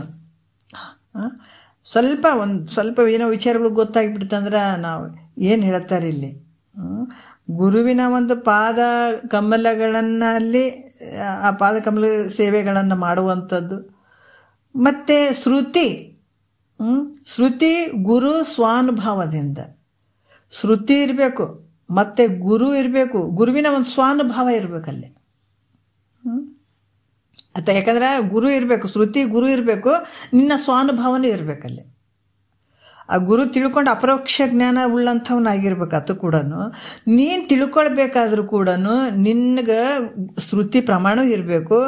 ಸ್ವಲ್ಪ ಏನೋ ವಿಚಾರಗಳು ಗೊತ್ತಾಗಿಬಿಡ್ತಂದ್ರೆ ನಾವು ಏನು ಹೇಳ್ತಾರೆ ಇಲ್ಲಿ, ಗುರುವಿನ ಒಂದು ಪಾದ ಕಮಲಗಳಲ್ಲಿ ಆ ಪಾದ ಕಮಲ ಸೇವೆಗಳನ್ನು ಮಾಡುವಂಥದ್ದು. ಮತ್ತು ಶ್ರುತಿ ಗುರು ಸ್ವಾನುಭಾವದಿಂದ, ಶ್ರುತಿ ಇರಬೇಕು ಮತ್ತು ಗುರು ಇರಬೇಕು, ಗುರುವಿನ ಒಂದು ಸ್ವಾನುಭಾವ ಇರಬೇಕಲ್ಲಿ. ಆಯ್ತಾ? ಯಾಕಂದ್ರೆ ಗುರು ಇರಬೇಕು, ಶ್ರುತಿ ಗುರು ಇರಬೇಕು, ನಿನ್ನ ಸ್ವಾನುಭಾವನೂ ಇರಬೇಕಲ್ಲಿ. ಆ ಗುರು ತಿಳ್ಕೊಂಡು ಅಪರೋಕ್ಷ ಜ್ಞಾನ ಉಳ್ಳಂಥವನಾಗಿರ್ಬೇಕು. ಅದು ಕೂಡ ನೀನು ತಿಳ್ಕೊಳ್ಬೇಕಾದ್ರೂ ಕೂಡ ನಿನ್ಗೆ ಶ್ರುತಿ ಪ್ರಮಾಣ ಇರಬೇಕು,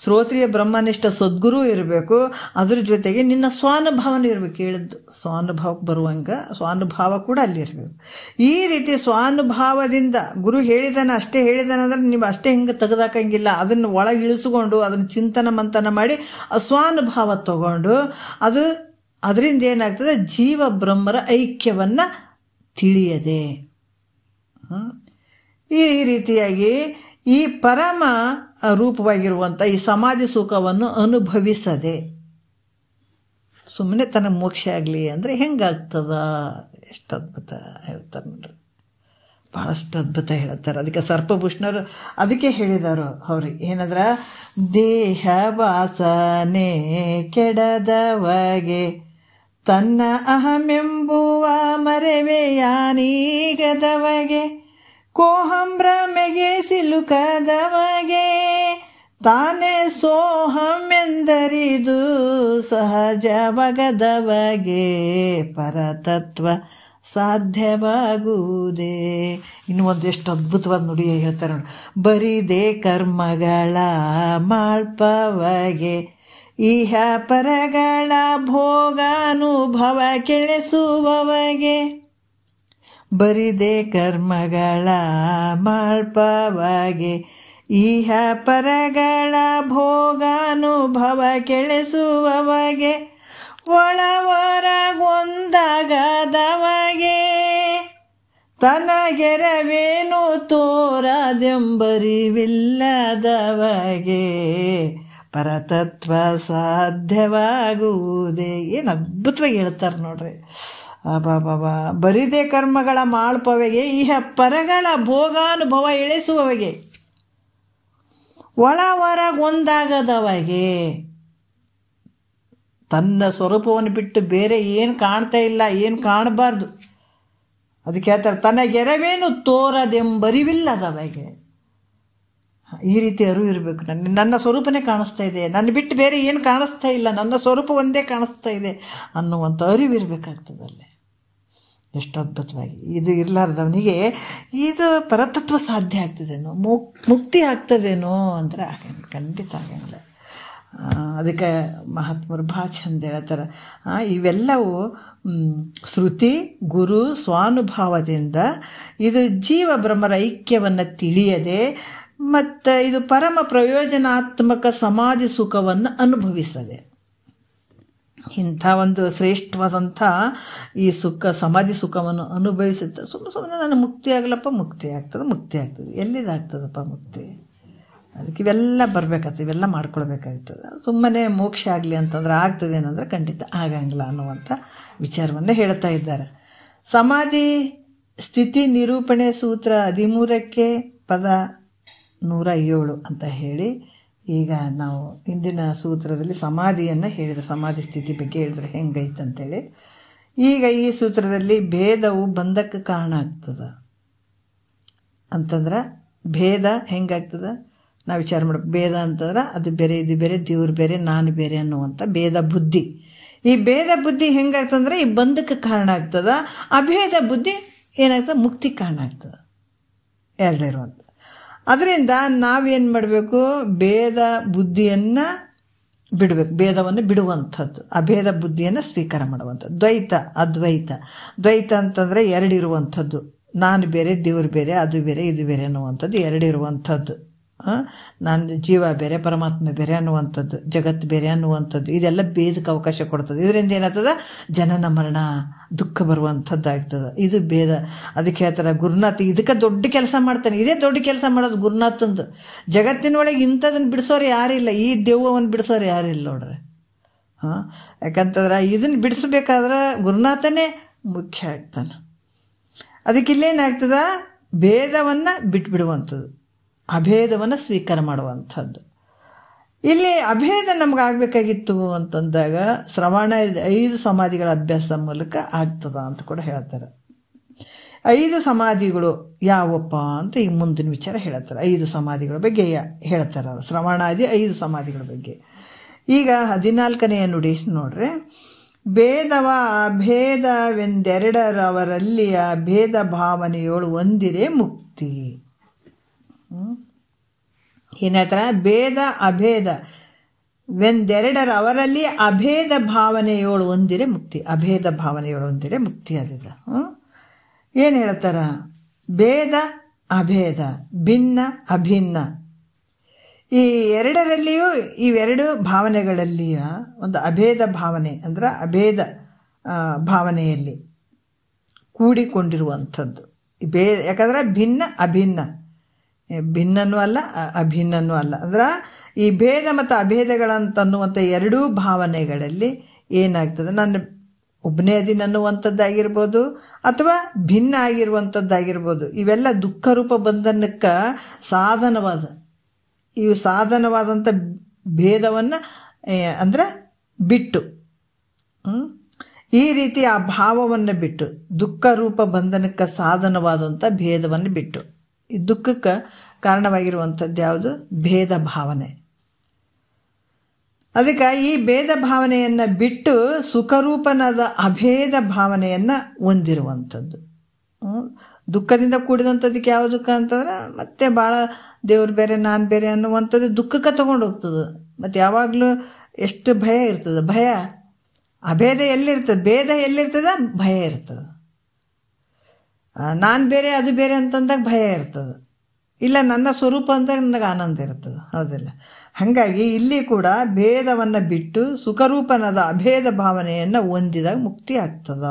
ಶ್ರೋತ್ರಿಯ ಬ್ರಹ್ಮನಿಷ್ಠ ಸದ್ಗುರು ಇರಬೇಕು, ಅದ್ರ ಜೊತೆಗೆ ನಿನ್ನ ಸ್ವಾನುಭಾವನೂ ಇರಬೇಕು. ಹೇಳಿದ್ದು ಸ್ವಾನುಭಾವಕ್ಕೆ ಬರುವಂಗೆ ಸ್ವಾನುಭಾವ ಕೂಡ ಅಲ್ಲಿ ಇರಬೇಕು. ಈ ರೀತಿ ಸ್ವಾನುಭಾವದಿಂದ ಗುರು ಹೇಳಿದಾನೆ ಅಷ್ಟೇ ಹೇಳಿದಾನೆ ಅಂದ್ರೆ ನೀವು ಅಷ್ಟೇ ಹಿಂಗೆ ತೆಗೆದಾಕಂಗಿಲ್ಲ. ಅದನ್ನು ಒಳಗೆ ಇಳಿಸ್ಕೊಂಡು ಅದನ್ನು ಚಿಂತನ ಮಂಥನ ಮಾಡಿ ಆ ಸ್ವಾನುಭಾವ ತಗೊಂಡು ಅದರಿಂದ ಏನಾಗ್ತದೆ, ಜೀವ ಬ್ರಹ್ಮರ ಐಕ್ಯವನ್ನು ತಿಳಿಯದೆ, ಈ ರೀತಿಯಾಗಿ ಈ ಪರಮ ರೂಪವಾಗಿರುವಂಥ ಈ ಸಮಾಧಿ ಸುಖವನ್ನು ಅನುಭವಿಸದೆ ಸುಮ್ಮನೆ ತನಗೆ ಮೋಕ್ಷ ಆಗಲಿ ಅಂದರೆ ಹೆಂಗಾಗ್ತದ? ಎಷ್ಟು ಅದ್ಭುತ ಹೇಳ್ತಾರೆ ನೋಡ್ರಿ, ಭಾಳಷ್ಟು ಅದ್ಭುತ ಹೇಳ್ತಾರೆ. ಅದಕ್ಕೆ ಸರ್ಪಭೂಷಣರು ಅದಕ್ಕೆ ಹೇಳಿದಾರು ಅವ್ರಿಗೆ ಏನಂದ್ರೆ, ದೇಹ ವಾಸನೆ ಕೆಡದವಗೆ ತನ್ನ ಅಹಮೆಂಬುವ ಮರೆವೆಯಾನೀಗದವಗೆ, ಕೋಹಂಭ್ರಮೆಗೆ ಸಿಲುಕದವಗೆ ತಾನೇ ಸೋಹಮೆಂದರಿದು ಸಹಜವಾಗದವಗೆ ಪರತತ್ವ ಸಾಧ್ಯವಾಗುವುದೇ. ಇನ್ನು ಒಂದು ಎಷ್ಟು ಅದ್ಭುತವಾದ ನುಡಿ ಹೇಳ್ತಾರೆ ನೋಡಿ, ಬರಿದೆ ಕರ್ಮಗಳ ಮಾಳ್ಪವಗೆ ಇಹ ಪರಗಳ ಭೋಗಾನುಭವ ಕೆಳಿಸುವವಗೆ, ಬರಿದೆ ಕರ್ಮಗಳ ಮಾಳ್ಪವಗೆ ಇಹ ಪರಗಳ ಭೋಗಾನುಭವ ಕೆಳಿಸುವವಗೆ, ಒಳವರಗೊಂದಾಗದವಗೆ ತನಗೆರವೇನು ತೋರದೆಂಬರಿವಿಲ್ಲದವಗೆ ಪರತತ್ವ ಸಾಧ್ಯವಾಗುವುದೇ. ಏನು ಅದ್ಭುತವಾಗಿ ಹೇಳ್ತಾರೆ ನೋಡ್ರಿ. ಬಾಬಾ ಬರಿದೆ ಕರ್ಮಗಳ ಮಾಳ್ಪವೆಗೆ ಇಹ ಪರಗಳ ಭೋಗಾನುಭವ ಇಳಿಸುವವಗೆ, ಒಳವರಗೊಂದಾಗದವಗೆ ತನ್ನ ಸ್ವರೂಪವನ್ನು ಬಿಟ್ಟು ಬೇರೆ ಏನು ಕಾಣ್ತಾ ಇಲ್ಲ, ಏನು ಕಾಣಬಾರ್ದು. ಅದಕ್ಕೆ ಹೇಳ್ತಾರೆ ತನಗೆರವೇನು ತೋರದೆಂಬರಿವಿಲ್ಲದವಗೆ. ಈ ರೀತಿ ಅರಿವು ಇರಬೇಕು. ನನ್ನ ಸ್ವರೂಪನೇ ಕಾಣಿಸ್ತಾ ಇದೆ, ನನ್ನ ಬಿಟ್ಟು ಬೇರೆ ಏನು ಕಾಣಿಸ್ತಾ ಇಲ್ಲ, ನನ್ನ ಸ್ವರೂಪ ಒಂದೇ ಕಾಣಿಸ್ತಾ ಇದೆ ಅನ್ನುವಂಥ ಅರಿವು ಇರಬೇಕಾಗ್ತದಲ್ಲೇ. ಎಷ್ಟು ಅದ್ಭುತವಾಗಿ ಇದು ಇರಲಾರ್ದವನಿಗೆ ಇದು ಪರತತ್ವ ಸಾಧ್ಯ ಆಗ್ತದೇನೋ, ಮುಕ್ತಿ ಆಗ್ತದೇನೋ ಅಂದರೆ ಖಂಡಿತ ಆಗಂಗಿಲ್ಲ. ಅದಕ್ಕೆ ಮಹಾತ್ಮರು ಭಾಳ ಚಂದ ಹೇಳ್ತಾರೆ, ಇವೆಲ್ಲವೂ ಶ್ರುತಿ ಗುರು ಸ್ವಾನುಭಾವದಿಂದ ಇದು ಜೀವ ಬ್ರಹ್ಮರ ಐಕ್ಯವನ್ನು ತಿಳಿಯದೆ ಮತ್ತು ಇದು ಪರಮ ಪ್ರಯೋಜನಾತ್ಮಕ ಸಮಾಧಿ ಸುಖವನ್ನು ಅನುಭವಿಸದೆ. ಇಂಥ ಒಂದು ಶ್ರೇಷ್ಠವಾದಂಥ ಈ ಸಮಾಧಿ ಸುಖವನ್ನು ಅನುಭವಿಸುತ್ತೆ. ಸುಮ್ಮನೆ ನಾನು ಮುಕ್ತಿ ಆಗಲಪ್ಪ, ಮುಕ್ತಿ ಆಗ್ತದೆ. ಎಲ್ಲಿದಾಗ್ತದಪ್ಪ ಮುಕ್ತಿ? ಅದಕ್ಕೆ ಇವೆಲ್ಲ ಬರಬೇಕಾಗ್ತದೆ, ಇವೆಲ್ಲ ಮಾಡ್ಕೊಳ್ಬೇಕಾಗ್ತದೆ. ಸುಮ್ಮನೆ ಮೋಕ್ಷ ಆಗಲಿ ಅಂತಂದ್ರೆ ಆಗ್ತದೆ ಏನಂದ್ರೆ ಖಂಡಿತ ಆಗಂಗಿಲ್ಲ ಅನ್ನುವಂಥ ವಿಚಾರವನ್ನೇ ಹೇಳ್ತಾ ಇದ್ದಾರೆ. ಸಮಾಧಿ ಸ್ಥಿತಿ ನಿರೂಪಣೆ ಸೂತ್ರ 13ಕ್ಕೆ ಪದ 107 ಅಂತ ಹೇಳಿ, ಈಗ ನಾವು ಹಿಂದಿನ ಸೂತ್ರದಲ್ಲಿ ಸಮಾಧಿಯನ್ನು ಹೇಳಿದರೆ, ಸಮಾಧಿ ಸ್ಥಿತಿ ಬಗ್ಗೆ ಹೇಳಿದ್ರೆ ಹೆಂಗೈತೆ ಅಂತೇಳಿ. ಈಗ ಈ ಸೂತ್ರದಲ್ಲಿ ಭೇದವು ಬಂಧಕ್ಕೆ ಕಾರಣ ಆಗ್ತದೆ ಅಂತಂದ್ರೆ, ಭೇದ ಹೆಂಗಾಗ್ತದೆ ನಾವು ವಿಚಾರ ಮಾಡ್ಬೇಕು. ಭೇದ ಅಂತಂದ್ರೆ ಅದು ಬೇರೆ, ಇದು ಬೇರೆ, ದೇವ್ರು ಬೇರೆ, ನಾನು ಬೇರೆ ಅನ್ನುವಂಥ ಭೇದ ಬುದ್ಧಿ. ಈ ಭೇದ ಬುದ್ಧಿ ಹೆಂಗಾಗ್ತಂದ್ರೆ ಈ ಬಂಧಕ್ಕೆ ಕಾರಣ ಆಗ್ತದೆ. ಅಭೇದ ಬುದ್ಧಿ ಏನಾಗ್ತದೆ, ಮುಕ್ತಿ ಕಾರಣ ಆಗ್ತದೆ. ಎರಡಿರುವಂಥ ಅದರಿಂದ ನಾವೇನು ಮಾಡಬೇಕು, ಭೇದ ಬುದ್ಧಿಯನ್ನು ಬಿಡಬೇಕು, ಭೇದವನ್ನು ಬಿಡುವಂಥದ್ದು, ಅಭೇದ ಬುದ್ಧಿಯನ್ನು ಸ್ವೀಕಾರ ಮಾಡುವಂಥದ್ದು. ದ್ವೈತ ಅದ್ವೈತ. ದ್ವೈತ ಅಂತಂದರೆ ಎರಡಿರುವಂಥದ್ದು, ನಾನು ಬೇರೆ, ದೇವ್ರು ಬೇರೆ, ಅದು ಬೇರೆ, ಇದು ಬೇರೆ ಅನ್ನುವಂಥದ್ದು ಎರಡಿರುವಂಥದ್ದು. ನಾನು ಜೀವ ಬೇರೆ, ಪರಮಾತ್ಮ ಬೇರೆ ಅನ್ನುವಂಥದ್ದು, ಜಗತ್ತು ಬೇರೆ ಅನ್ನುವಂಥದ್ದು, ಇದೆಲ್ಲ ಭೇದಕ್ಕೆ ಅವಕಾಶ ಕೊಡ್ತದೆ. ಇದರಿಂದ ಏನಾಗ್ತದೆ, ಜನನ ಮರಣ ದುಃಖ ಬರುವಂಥದ್ದಾಗ್ತದೆ. ಇದು ಭೇದ. ಅದಕ್ಕೆ ಹೇಳ್ತಾರೆ ಗುರುನಾಥ ಇದಕ್ಕೆ ದೊಡ್ಡ ಕೆಲಸ ಮಾಡ್ತಾನೆ. ಇದೇ ದೊಡ್ಡ ಕೆಲಸ ಮಾಡೋದು ಗುರುನಾಥಂದು. ಜಗತ್ತಿನೊಳಗೆ ಇಂಥದನ್ನು ಬಿಡಿಸೋರು ಯಾರಿಲ್ಲ, ಈ ದೆವ್ವವನ್ನು ಬಿಡಿಸೋರು ಯಾರಿಲ್ಲ ನೋಡ್ರಿ. ಯಾಕಂತಂದ್ರೆ ಇದನ್ನು ಬಿಡಿಸ್ಬೇಕಾದ್ರೆ ಗುರುನಾಥನೇ ಮುಖ್ಯ ಆಗ್ತಾನೆ. ಅದಕ್ಕೆ ಇಲ್ಲೇನಾಗ್ತದ, ಭೇದವನ್ನು ಬಿಟ್ಬಿಡುವಂಥದ್ದು, ಅಭೇದವನ್ನು ಸ್ವೀಕಾರ ಮಾಡುವಂಥದ್ದು. ಇಲ್ಲಿ ಅಭೇದ ನಮ್ಗೆ ಆಗಬೇಕಾಗಿತ್ತು ಅಂತಂದಾಗ ಶ್ರವಣ 5 ಸಮಾಧಿಗಳ ಅಭ್ಯಾಸ ಮೂಲಕ ಆಗ್ತದ ಅಂತ ಕೂಡ ಹೇಳ್ತಾರೆ. 5 ಸಮಾಧಿಗಳು ಯಾವಪ್ಪ ಅಂತ ಈಗ ಮುಂದಿನ ವಿಚಾರ ಹೇಳ್ತಾರೆ. 5 ಸಮಾಧಿಗಳ ಬಗ್ಗೆ ಹೇಳ್ತಾರೆ ಅವರು, ಶ್ರವಣಾದಿ 5 ಸಮಾಧಿಗಳ ಬಗ್ಗೆ. ಈಗ 14ನೆಯ ನುಡಿ ನೋಡ್ರಿ. ಭೇದವ ಅಭೇದವೆಂದೆರಡರವರಲ್ಲಿಯ ಭೇದ ಭಾವನೆಯೋಳು ಒಂದಿರೇ ಮುಕ್ತಿ. ಏನಂತಾರೆ, ಭೇದ ಅಭೇದ ವೆಂದೆರಡರ ಅವರಲ್ಲಿ ಅಭೇದ ಭಾವನೆಯೋಳು ಒಂದಿರೆ ಮುಕ್ತಿ. ಅಭೇದ ಭಾವನೆಯೋಳು ಒಂದಿರೆ ಮುಕ್ತಿ ಆದಿದ. ಏನು ಹೇಳ್ತಾರ, ಭೇದ ಅಭೇದ, ಭಿನ್ನ ಅಭಿನ್ನ, ಈ ಎರಡರಲ್ಲಿಯೂ ಇವೆರಡು ಭಾವನೆಗಳಲ್ಲಿಯ ಒಂದು ಅಭೇದ ಭಾವನೆ ಅಂದ್ರೆ ಅಭೇದ ಭಾವನೆಯಲ್ಲಿ ಕೂಡಿಕೊಂಡಿರುವಂಥದ್ದು. ಯಾಕಂದ್ರೆ ಭಿನ್ನ ಅಭಿನ್ನ, ಭಿನ್ನನೂ ಅಲ್ಲ ಅಭಿನ್ನನೂ ಅಲ್ಲ. ಅಂದ್ರೆ ಈ ಭೇದ ಮತ್ತು ಅಭೇದಗಳಂತನ್ನುವಂಥ ಎರಡೂ ಭಾವನೆಗಳಲ್ಲಿ ಏನಾಗ್ತದೆ, ನನ್ನ ಒಬ್ಬನೇ ಅದಿನ ಅನ್ನುವಂಥದ್ದಾಗಿರ್ಬೋದು ಅಥವಾ ಭಿನ್ನ ಆಗಿರುವಂಥದ್ದಾಗಿರ್ಬೋದು, ಇವೆಲ್ಲ ದುಃಖ ರೂಪ ಬಂಧನಕ್ಕೆ ಸಾಧನವಾದ, ಇವು ಸಾಧನವಾದಂಥ ಭೇದವನ್ನು ಅಂದರೆ ಬಿಟ್ಟು, ಈ ರೀತಿ ಆ ಭಾವವನ್ನು ಬಿಟ್ಟು, ದುಃಖ ರೂಪ ಬಂಧನಕ್ಕೆ ಸಾಧನವಾದಂಥ ಭೇದವನ್ನು ಬಿಟ್ಟು, ಈ ದುಃಖಕ್ಕೆ ಕಾರಣವಾಗಿರುವಂಥದ್ದು ಯಾವುದು, ಭೇದ ಭಾವನೆ. ಅದಕ್ಕೆ ಈ ಭೇದ ಭಾವನೆಯನ್ನು ಬಿಟ್ಟು ಸುಖರೂಪನಾದ ಅಭೇದ ಭಾವನೆಯನ್ನು ಹೊಂದಿರುವಂಥದ್ದು. ದುಃಖದಿಂದ ಕೂಡಿದಂಥದ್ದಕ್ಕೆ ಯಾವ ದುಃಖ ಅಂತಂದ್ರೆ ಮತ್ತೆ ಭಾಳ ದೇವ್ರು ಬೇರೆ ನಾನು ಬೇರೆ ಅನ್ನುವಂಥದ್ದು ದುಃಖಕ್ಕೆ ತೊಗೊಂಡು ಹೋಗ್ತದೆ. ಮತ್ತು ಯಾವಾಗಲೂ ಎಷ್ಟು ಭಯ ಇರ್ತದೆ, ಭಯ ಅಭೇದ ಎಲ್ಲಿರ್ತದೆ, ಭೇದ ಎಲ್ಲಿರ್ತದೆ, ಭಯ ಇರ್ತದೆ. ನಾನು ಬೇರೆ ಅದು ಬೇರೆ ಅಂತಂದಾಗ ಭಯ ಇರ್ತದೆ, ಇಲ್ಲ ನನ್ನ ಸ್ವರೂಪ ಅಂದಾಗ ನನಗೆ ಆನಂದ ಇರ್ತದೆ, ಹೌದಿಲ್ಲ? ಹಾಗಾಗಿ ಇಲ್ಲಿ ಕೂಡ ಭೇದವನ್ನು ಬಿಟ್ಟು ಸುಖರೂಪನಾದ ಅಭೇದ ಭಾವನೆಯನ್ನು ಹೊಂದಿದಾಗ ಮುಕ್ತಿ ಆಗ್ತದ,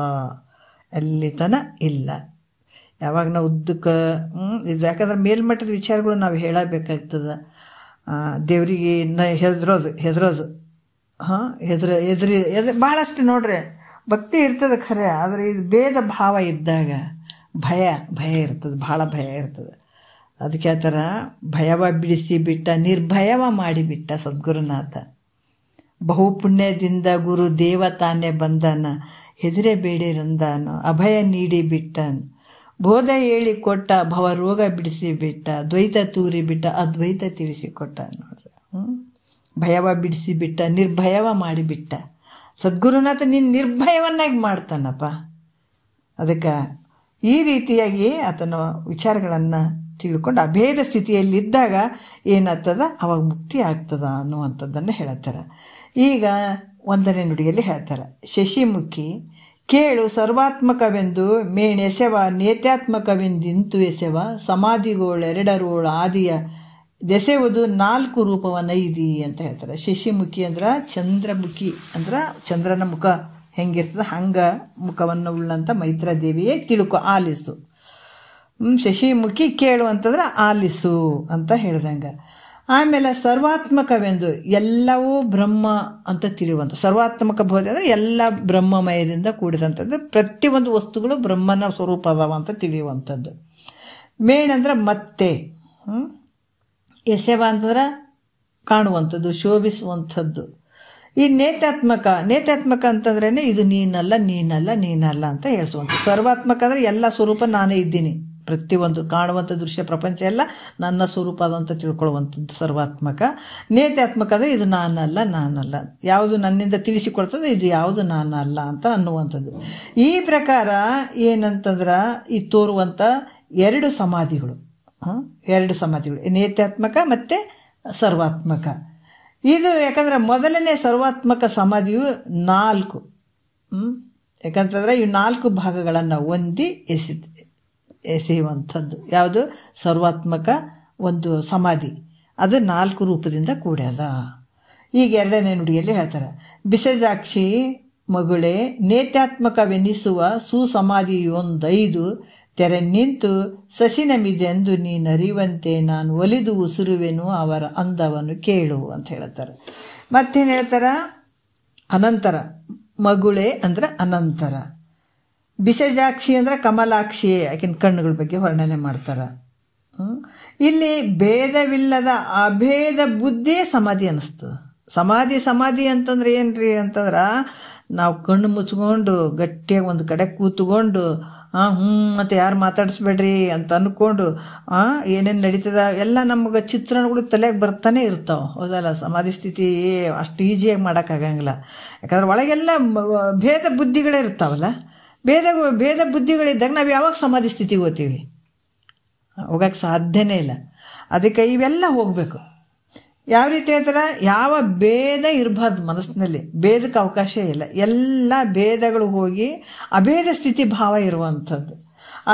ಅಲ್ಲಿ ತನಕ ಇಲ್ಲ. ಯಾವಾಗ ನಾವು ಉದ್ದಕ್ಕೆ ಇದು, ಯಾಕಂದ್ರೆ ಮೇಲ್ಮಟ್ಟದ ವಿಚಾರಗಳು ನಾವು ಹೇಳಬೇಕಾಗ್ತದೆ. ದೇವರಿಗೆ ಹೆದರೋದು ಭಾಳಷ್ಟು ನೋಡ್ರಿ, ಭಕ್ತಿ ಇರ್ತದೆ ಖರೆ, ಆದರೆ ಇದು ಭೇದ ಭಾವ ಇದ್ದಾಗ ಭಯ ಇರ್ತದೆ, ಭಾಳ ಭಯ ಇರ್ತದೆ. ಅದಕ್ಕೆ ಆ ಥರ ಭಯವ ಬಿಡಿಸಿ ಬಿಟ್ಟ, ನಿರ್ಭಯವ ಮಾಡಿಬಿಟ್ಟ ಸದ್ಗುರುನಾಥ. ಬಹುಪುಣ್ಯದಿಂದ ಗುರು ದೇವ ತಾನೇ ಬಂದನ, ಹೆದರೇ ಬೇಡಿರಂದಾನು, ಅಭಯ ನೀಡಿ ಬಿಟ್ಟನು, ಬೋಧ ಹೇಳಿಕೊಟ್ಟ, ಭವರೋಗ ಬಿಡಿಸಿಬಿಟ್ಟ, ದ್ವೈತ ತೂರಿಬಿಟ್ಟ, ಅದ್ವೈತ ತಿಳಿಸಿಕೊಟ್ಟ ನೋಡ್ರಿ. ಭಯವ ಬಿಡಿಸಿಬಿಟ್ಟ, ನಿರ್ಭಯವ ಮಾಡಿಬಿಟ್ಟ. ಸದ್ಗುರುನಾಥ ನೀನು ನಿರ್ಭಯವನ್ನಾಗಿ ಮಾಡ್ತಾನಪ್ಪ. ಅದಕ್ಕೆ ಈ ರೀತಿಯಾಗಿ ಆತನ ವಿಚಾರಗಳನ್ನು ತಿಳ್ಕೊಂಡು ಅಭೇದ ಸ್ಥಿತಿಯಲ್ಲಿದ್ದಾಗ ಏನಾಗ್ತದ, ಅವಾಗ ಮುಕ್ತಿ ಆಗ್ತದ ಅನ್ನುವಂಥದ್ದನ್ನು ಹೇಳ್ತಾರೆ. ಈಗ 1ನೇ ನುಡಿಯಲ್ಲಿ ಹೇಳ್ತಾರೆ, ಶಶಿಮುಖಿ ಕೇಳು ಸರ್ವಾತ್ಮಕವೆಂದು ಮೇಣೆಸೆವ ನೇತ್ಯಾತ್ಮಕವೆಂದಿಂತು ಎಸೆವ ಸಮಾಧಿಗಳೆರಡರೋಳ ಆದಿಯ ದೆಸೆವುದು 4 ರೂಪವನೈದಿ ಅಂತ ಹೇಳ್ತಾರೆ. ಶಶಿಮುಖಿ ಅಂದ್ರೆ ಚಂದ್ರಮುಖಿ ಅಂದ್ರೆ ಚಂದ್ರನ ಮುಖ ಹೆಂಗಿರ್ತದೆ ಹಂಗೆ ಮುಖವನ್ನು ಉಳ್ಳಂಥ ಮೈತ್ರಾದೇವಿಯೇ ತಿಳ್ಕೊ, ಆಲಿಸು. ಶಶಿಮುಖಿ ಕೇಳು ಅಂತಂದ್ರೆ ಆಲಿಸು ಅಂತ ಹೇಳ್ದಂಗೆ. ಆಮೇಲೆ ಸರ್ವಾತ್ಮಕವೆಂದು ಎಲ್ಲವೂ ಬ್ರಹ್ಮ ಅಂತ ತಿಳಿಯುವಂಥ ಸರ್ವಾತ್ಮಕ ಬೋಧೆ ಅಂದರೆ ಎಲ್ಲ ಬ್ರಹ್ಮಮಯದಿಂದ ಕೂಡಿದಂಥದ್ದು, ಪ್ರತಿಯೊಂದು ವಸ್ತುಗಳು ಬ್ರಹ್ಮನ ಸ್ವರೂಪ ಅದಾವ ಅಂತ ತಿಳಿಯುವಂಥದ್ದು. ಮೇಣಂದ್ರೆ ಮತ್ತೆ, ಎಸೆವ ಅಂತಂದ್ರೆ ಕಾಣುವಂಥದ್ದು, ಶೋಭಿಸುವಂಥದ್ದು. ಈ ನೇತ್ಯಾತ್ಮಕ ಅಂತಂದ್ರೇ ಇದು ನೀನಲ್ಲ ನೀನಲ್ಲ ನೀನಲ್ಲ ಅಂತ ಹೇಳಿಸುವಂಥದ್ದು. ಸರ್ವಾತ್ಮಕ ಅಂದರೆ ಎಲ್ಲ ಸ್ವರೂಪ ನಾನೇ ಇದ್ದೀನಿ, ಪ್ರತಿಯೊಂದು ಕಾಣುವಂಥ ದೃಶ್ಯ ಪ್ರಪಂಚ ಎಲ್ಲ ನನ್ನ ಸ್ವರೂಪ ಅದಂತ ತಿಳ್ಕೊಳ್ಳುವಂಥದ್ದು ಸರ್ವಾತ್ಮಕ. ನೇತ್ಯಾತ್ಮಕ ಅಂದರೆ ಇದು ನಾನಲ್ಲ, ಯಾವುದು ನನ್ನಿಂದ ತಿಳಿಸಿಕೊಡ್ತದೆ ಇದು ಯಾವುದು ನಾನಲ್ಲ ಅಂತ ಅನ್ನುವಂಥದ್ದು. ಈ ಪ್ರಕಾರ ಏನಂತಂದ್ರೆ ಈ ತೋರುವಂಥ 2 ಸಮಾಧಿಗಳು, ನೇತ್ಯಾತ್ಮಕ ಮತ್ತು ಸರ್ವಾತ್ಮಕ. ಇದು ಯಾಕಂದರೆ ಮೊದಲನೇ ಸರ್ವಾತ್ಮಕ ಸಮಾಧಿಯು 4, ಯಾಕಂತಂದರೆ ಇವು 4 ಭಾಗಗಳನ್ನು ಹೊಂದಿ ಎಸೆಯುವಂಥದ್ದು. ಯಾವುದು ಸರ್ವಾತ್ಮಕ ಒಂದು ಸಮಾಧಿ, ಅದು 4 ರೂಪದಿಂದ ಕೂಡ್ಯದ. ಈಗ 2ನೇ ನುಡಿಯಲ್ಲಿ ಹೇಳ್ತಾರೆ, ಬಿಸಜಾಕ್ಷಿ ಮಗುಳೆ ನೇತ್ಯಾತ್ಮಕವೆನಿಸುವ ಸುಸಮಾಧಿಯೊಂದೈದು ತೆರೆ ನಿಂತು ಸಸಿನಮಿದೆಂದು ನೀನರಿವಂತೆ ನಾನು ಒಲಿದು ಉಸಿರುವೆನು ಅವರ ಅಂದವನ್ನು ಕೇಳು ಅಂತ ಹೇಳ್ತಾರೆ. ಮತ್ತೇನು ಹೇಳ್ತಾರ, ಅನಂತರ ಮಗುಳೆ ಅಂದ್ರೆ ಅನಂತರ, ಬಿಸಜಾಕ್ಷಿ ಅಂದ್ರೆ ಕಮಲಾಕ್ಷಿ, ಆಕಿನ ಕಣ್ಣುಗಳ ಬಗ್ಗೆ ವರ್ಣನೆ ಮಾಡ್ತಾರೆ. ಇಲ್ಲಿ ಭೇದವಿಲ್ಲದ ಅಭೇದ ಬುದ್ಧಿಯೇ ಸಮಾಧಿ ಅನ್ನಿಸ್ತದೆ. ಸಮಾಧಿ ಅಂತಂದ್ರೆ ಏನ್ರಿ ಅಂತಂದ್ರೆ ನಾವು ಕಣ್ಣು ಮುಚ್ಕೊಂಡು ಗಟ್ಟಿಯಾಗಿ ಒಂದು ಕಡೆ ಕೂತ್ಕೊಂಡು ಮತ್ತು ಯಾರು ಮಾತಾಡಿಸ್ಬೇಡ್ರಿ ಅಂತ ಅಂದ್ಕೊಂಡು ಏನೇನು ನಡೀತದ ಎಲ್ಲ ನಮಗೆ ಚಿತ್ರಣಗಳು ತಲೆಗೆ ಬರ್ತಾನೆ ಇರ್ತಾವೆ. ಹೌದಲ್ಲ, ಸಮಾಧಿ ಸ್ಥಿತಿ ಅಷ್ಟು ಈಸಿಯಾಗಿ ಮಾಡೋಕ್ಕಾಗಂಗಿಲ್ಲ. ಯಾಕಂದ್ರೆ ಒಳಗೆಲ್ಲ ಭೇದ ಬುದ್ಧಿಗಳೇ ಇರ್ತಾವಲ್ಲ. ಭೇದ ಬುದ್ಧಿಗಳಿದ್ದಾಗ ನಾವು ಯಾವಾಗ ಸಮಾಧಿ ಸ್ಥಿತಿಗೆ ಹೋಗ್ತೀವಿ? ಹೋಗಕ್ಕೆ ಸಾಧ್ಯನೇ ಇಲ್ಲ. ಅದಕ್ಕೆ ಇವೆಲ್ಲ ಹೋಗಬೇಕು. ಯಾವ ರೀತಿ ಹೇಳ್ತಾರೆ, ಯಾವ ಭೇದ ಇರಬಾರ್ದು ಮನಸ್ಸಿನಲ್ಲಿ, ಭೇದಕ್ಕೆ ಅವಕಾಶ ಇಲ್ಲ. ಎಲ್ಲ ಭೇದಗಳು ಹೋಗಿ ಅಭೇದ ಸ್ಥಿತಿ ಭಾವ ಇರುವಂಥದ್ದು.